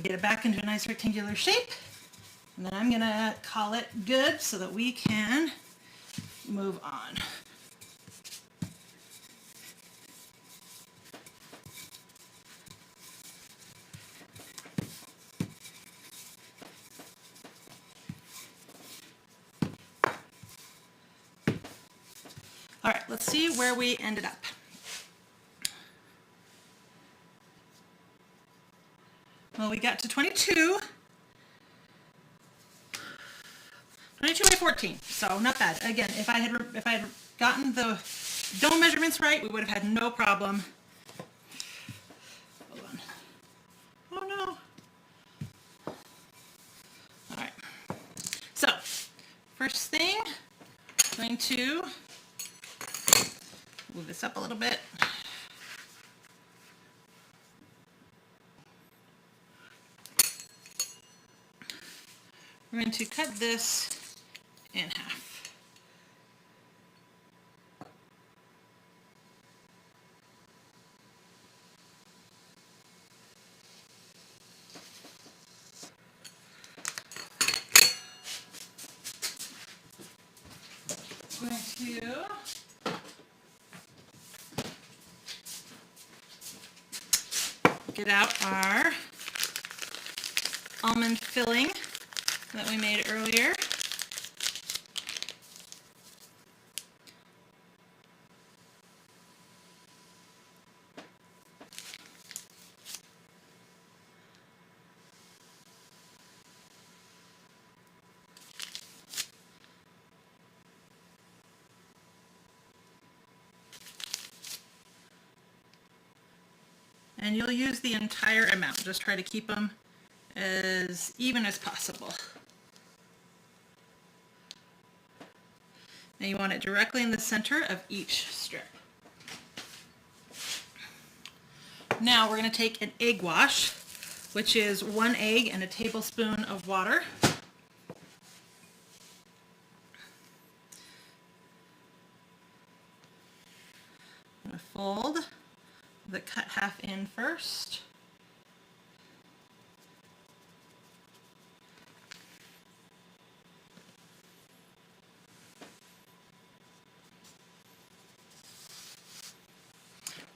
Get it back into a nice rectangular shape, and then I'm gonna call it good so that we can move on. All right, let's see where we ended up. Well, we got to 22 by 14, so not bad. Again, if I had gotten the dough measurements right, we would have had no problem. Hold on. Oh no. All right. So, first thing, I'm going to move this up a little bit. We're going to cut this in half. We're going to get out our almond filling that we made earlier. And you'll use the entire amount. Just try to keep them as even as possible. Now you want it directly in the center of each strip. Now we're going to take an egg wash, which is 1 egg and a tablespoon of water. I'm going to fold the cut half in first.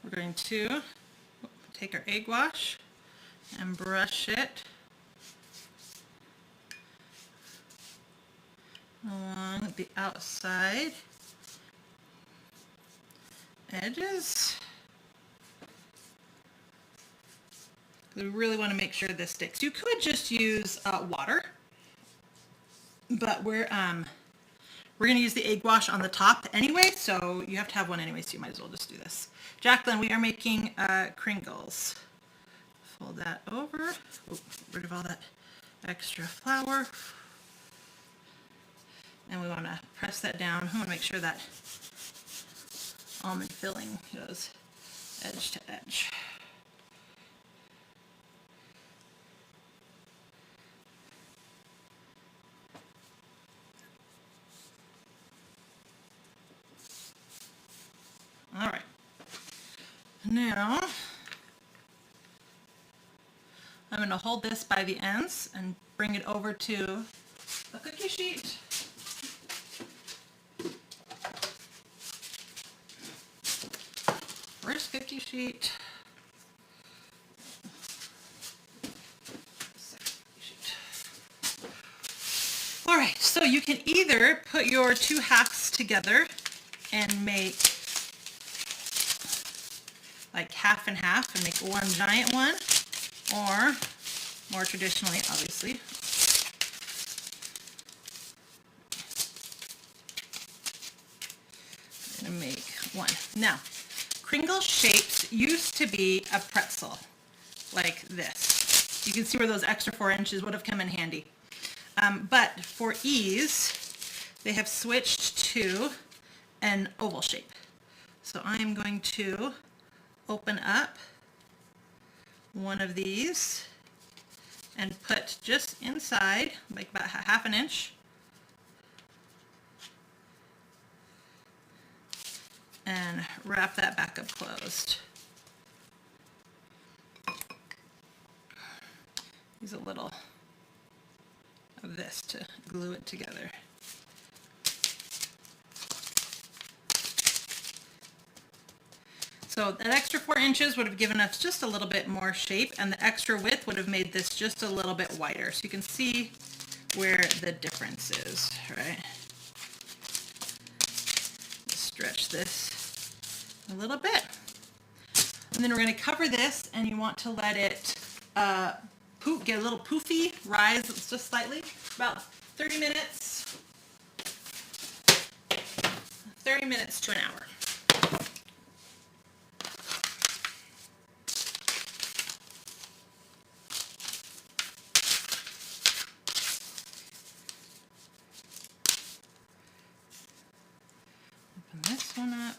We're going to take our egg wash and brush it along the outside edges. We really want to make sure this sticks. You could just use water, but we're going to use the egg wash on the top anyway, so you have to have one anyway, so you might as well just do this. Jacqueline, we are making Kringles. Fold that over. Oh, rid of all that extra flour. And we want to press that down. I want to make sure that almond filling goes edge to edge. Now, I'm going to hold this by the ends and bring it over to the cookie sheet. First cookie sheet. Second cookie sheet. All right, so you can either put your two halves together and make like half and half and make one giant one, or more traditionally, obviously, I'm gonna make one. Now, Kringle shapes used to be a pretzel, like this. You can see where those extra 4 inches would have come in handy. But for ease, they have switched to an oval shape. So I'm going to open up one of these and put just inside, like about half an inch, and wrap that back up closed. Use a little of this to glue it together. So that extra 4 inches would have given us just a little bit more shape, and the extra width would have made this just a little bit wider. So you can see where the difference is, right? Just stretch this a little bit. And then we're going to cover this, and you want to let it get a little poofy, rise just slightly, about 30 minutes to an hour. Open this one up.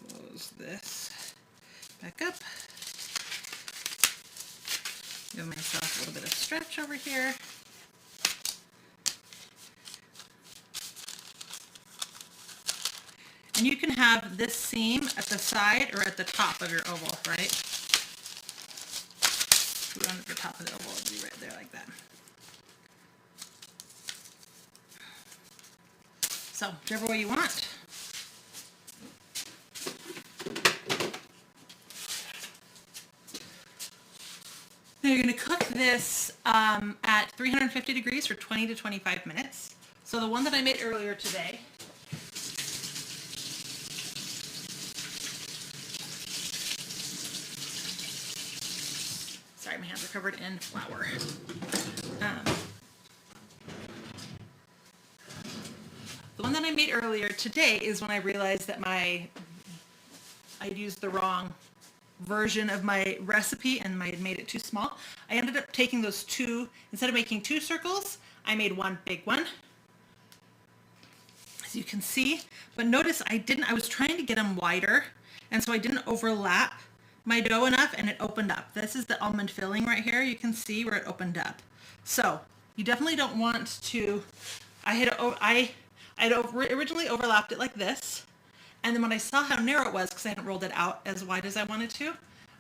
Close this back up. Give myself a little bit of stretch over here. And you can have this seam at the side or at the top of your oval, right? The one at the top of the oval will be right there like that. So, whichever way you want. Now you're going to cook this at 350 degrees for 20 to 25 minutes. So the one that I made earlier today, sorry, my hands are covered in flour. The one that I made earlier today is when I realized that I used the wrong version of my recipe and I had made it too small. I ended up taking those two, instead of making 2 circles, I made one big one, as you can see. But notice I was trying to get them wider, and so I didn't overlap my dough enough, and it opened up. This is the almond filling right here. You can see where it opened up. So you definitely don't want to, I had originally overlapped it like this. And then when I saw how narrow it was, because I hadn't rolled it out as wide as I wanted to,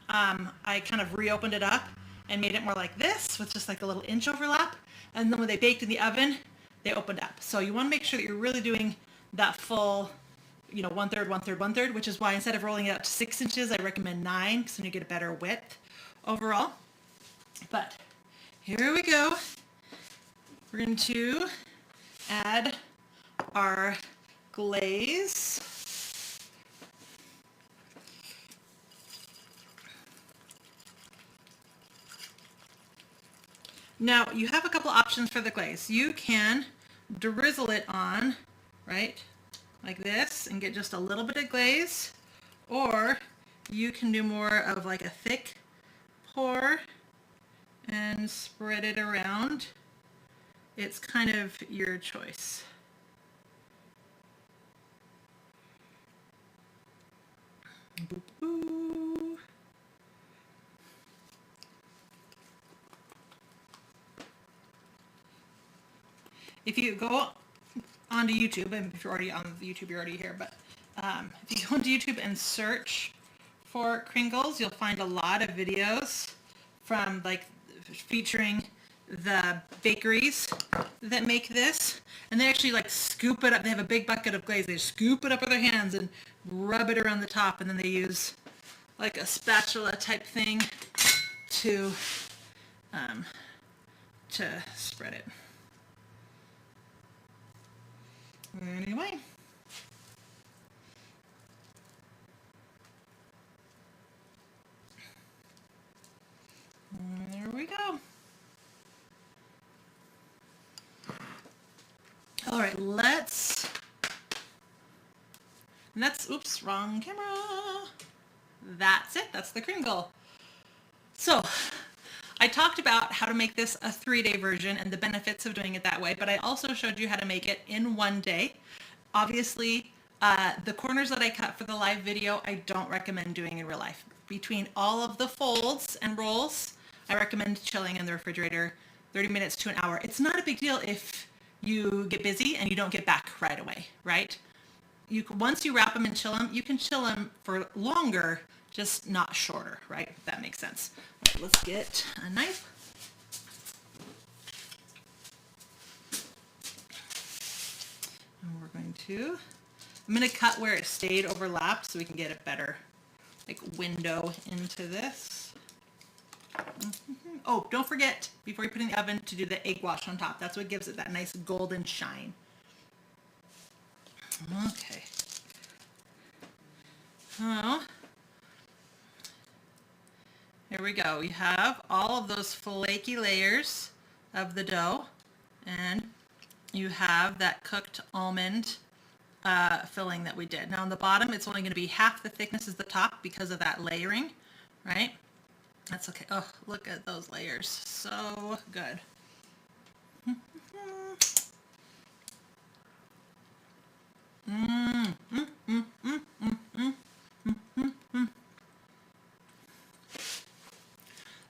I kind of reopened it up and made it more like this with just like a little inch overlap. And then when they baked in the oven, they opened up. So you want to make sure that you're really doing that full, 1/3, 1/3, 1/3, which is why instead of rolling it out to 6 inches, I recommend 9, because then you get a better width overall. But here we go. We're going to add our glaze. Now, you have a couple options for the glaze. You can drizzle it on, right, like this, and get just a little bit of glaze, or you can do more of like a thick pour and spread it around. It's kind of your choice. Boop, boop. if you go onto YouTube, and if you're already on YouTube, you're already here, but if you go onto YouTube and search for Kringles, you'll find a lot of videos from like featuring the bakeries that make this, and they actually like scoop it up. They have a big bucket of glaze. They scoop it up with their hands and rub it around the top, and then they use like a spatula type thing to spread it. Anyway. There we go. All right, oops, wrong camera. That's it, that's the Kringle. So, I talked about how to make this a 3-day version and the benefits of doing it that way, but I also showed you how to make it in 1 day. Obviously, the corners that I cut for the live video, I don't recommend doing in real life. Between all of the folds and rolls, I recommend chilling in the refrigerator 30 minutes to an hour. It's not a big deal if you get busy and you don't get back right away, right? Once you wrap them and chill them, you can chill them for longer, just not shorter, right? If that makes sense. All right, let's get a knife. And I'm going to cut where it stayed overlapped so we can get a better like window into this. Oh, don't forget, before you put it in the oven, to do the egg wash on top. That's what gives it that nice golden shine. Okay. Oh, here we go. We have all of those flaky layers of the dough, and you have that cooked almond filling that we did. Now on the bottom, it's only going to be half the thickness as the top because of that layering, right? That's okay. Oh, look at those layers. So good.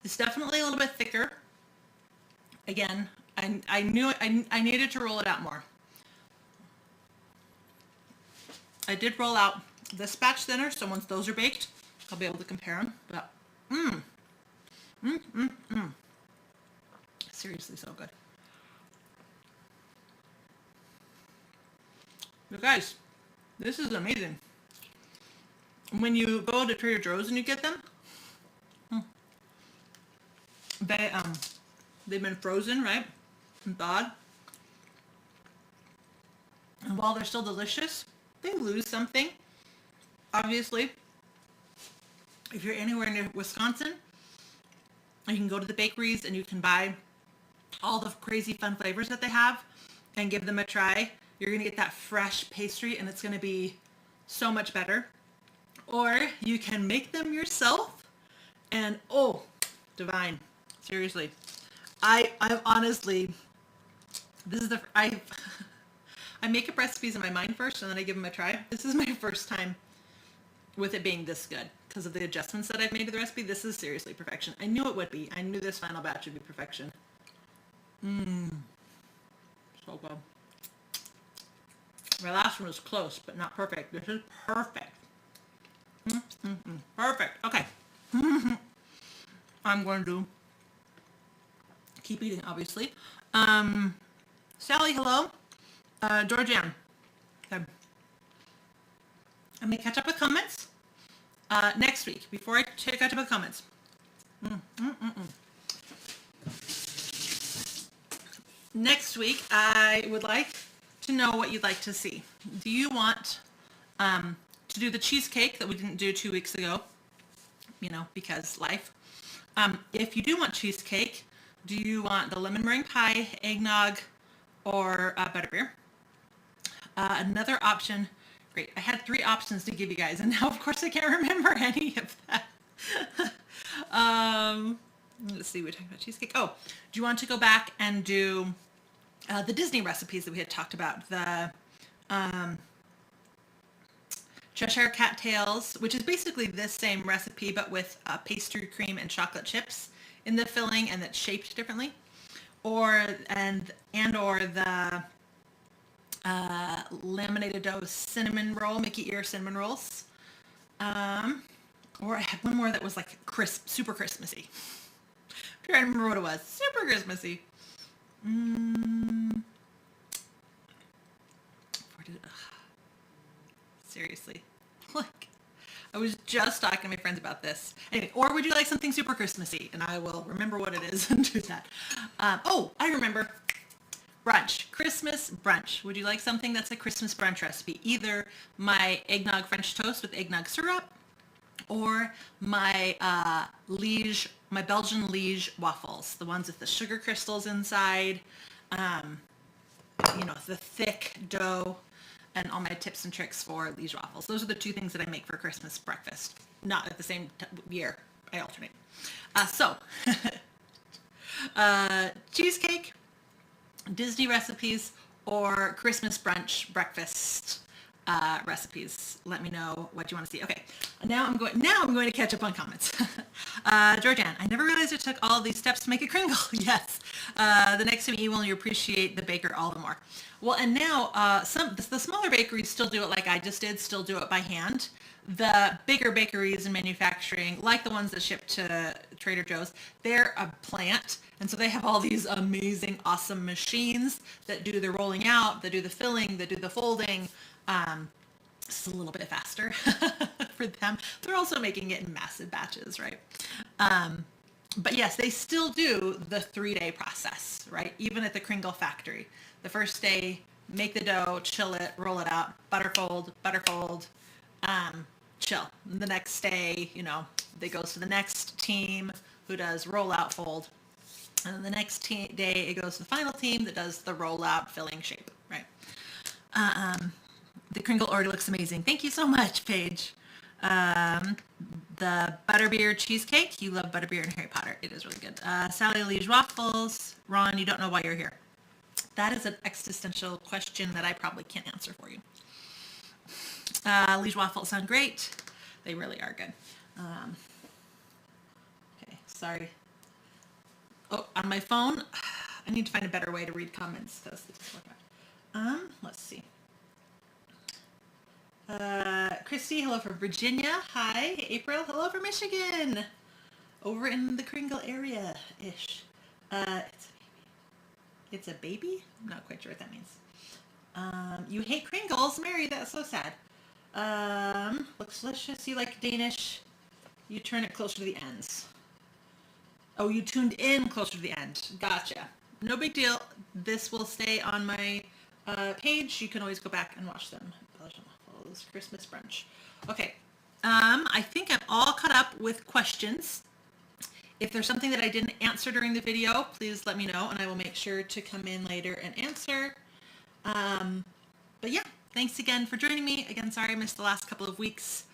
It's definitely a little bit thicker. Again, I knew I needed to roll it out more. I did roll out this batch thinner, so once those are baked, I'll be able to compare them. But seriously, so good. You guys, this is amazing. When you go to Trader Joe's and you get them, they've been frozen, right, and thawed. And while they're still delicious, they lose something. Obviously, if you're anywhere near Wisconsin, you can go to the bakeries and you can buy all the crazy fun flavors that they have and give them a try. You're going to get that fresh pastry and it's going to be so much better. Or you can make them yourself and oh, divine. Seriously. I honestly, I make up recipes in my mind first and then I give them a try. This is my first time with it being this good because of the adjustments that I've made to the recipe. This is seriously perfection. I knew it would be. I knew this final batch would be perfection. So good. My last one was close, but not perfect. This is perfect. Perfect. Okay. I'm going to keep eating, obviously. Sally, hello. Georgianne. Okay. I'm going to catch up with comments next week before I catch up with comments. Next week, I would like to know what you'd like to see. Do you want to do the cheesecake that we didn't do 2 weeks ago? You know, because life. If you do want cheesecake, do you want the lemon meringue pie, eggnog, or butterbeer? Another option, great, I had 3 options to give you guys, and now of course I can't remember any of that. Let's see, we were talking about cheesecake. Oh, do you want to go back and do the Disney recipes that we had talked about? The Cheshire Cattails, which is basically this same recipe, but with pastry cream and chocolate chips in the filling and that's shaped differently. or the laminated dough cinnamon roll, Mickey ear cinnamon rolls. Or I had one more that was like crisp, super Christmassy. I'm trying to remember what it was. Super Christmassy. Seriously. Like, I was just talking to my friends about this. Anyway, or would you like something super Christmassy? And I will remember what it is and do that. Oh, I remember. Brunch. Christmas brunch. Would you like something that's a Christmas brunch recipe? Either my eggnog French toast with eggnog syrup, or my my Belgian Liege waffles, the ones with the sugar crystals inside, you know, the thick dough, and all my tips and tricks for Liege waffles. Those are the two things that I make for Christmas breakfast. Not at the same year. I alternate. Cheesecake, Disney recipes, or Christmas brunch breakfast recipes. Let me know what you want to see. Okay, now I'm going to catch up on comments. Georgianne, I never realized it took all of these steps to make a Kringle. Yes. The next time you will, you appreciate the baker all the more. Well, and now the smaller bakeries still do it like I just did, still do it by hand. The bigger bakeries and manufacturing, like the ones that ship to Trader Joe's, they're a plant. And so they have all these amazing, awesome machines that do the rolling out, that do the filling, that do the folding. It's a little bit faster for them. They're also making it in massive batches, right? But yes, they still do the 3-day process, right? Even at the Kringle factory. The first day, make the dough, chill it, roll it out, butterfold, chill. The next day, you know, it goes to the next team who does roll out, fold. And then the next day, it goes to the final team that does the roll out, filling, shape, right? The Kringle order looks amazing. Thank you so much, Paige. The butterbeer cheesecake. You love butterbeer and Harry Potter. It is really good. Sally Liege waffles. Ron, you don't know why you're here. That is an existential question that I probably can't answer for you. Liege waffles sound great. They really are good. Okay, sorry. Oh, on my phone, I need to find a better way to read comments because this doesn't work out. Let's see. Christy, hello from Virginia. Hi. April, hello from Michigan. Over in the Kringle area-ish. It's a baby? I'm not quite sure what that means. You hate Kringles? Mary, that's so sad. Looks delicious. You like Danish. You turn it closer to the ends. Oh, you tuned in closer to the end. Gotcha. No big deal. This will stay on my page. You can always go back and watch them. Christmas brunch. Okay. I think I'm all caught up with questions. If there's something that I didn't answer during the video, please let me know and I will make sure to come in later and answer. But yeah, thanks again for joining me. Again, sorry I missed the last couple of weeks,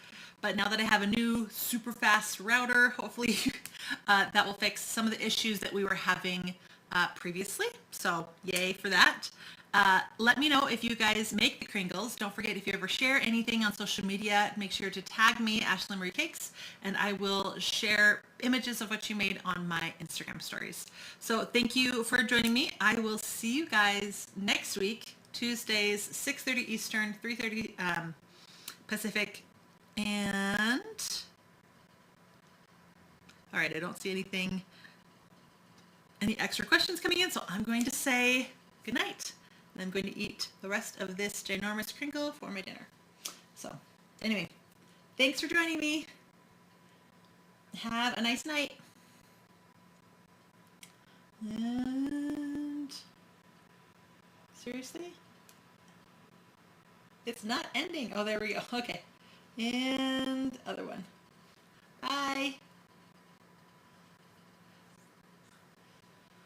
but now that I have a new super fast router, hopefully that will fix some of the issues that we were having previously. So yay for that. Let me know if you guys make the Kringles. Don't forget, if you ever share anything on social media, make sure to tag me, Ashlee Marie Cakes, and I will share images of what you made on my Instagram stories. So thank you for joining me. I will see you guys next week, Tuesdays, 6:30 Eastern, 3:30 Pacific, and all right, I don't see any extra questions coming in, so I'm going to say good night. And I'm going to eat the rest of this ginormous Kringle for my dinner. So anyway, thanks for joining me. Have a nice night. And seriously? It's not ending. Oh, there we go. Okay. And other one.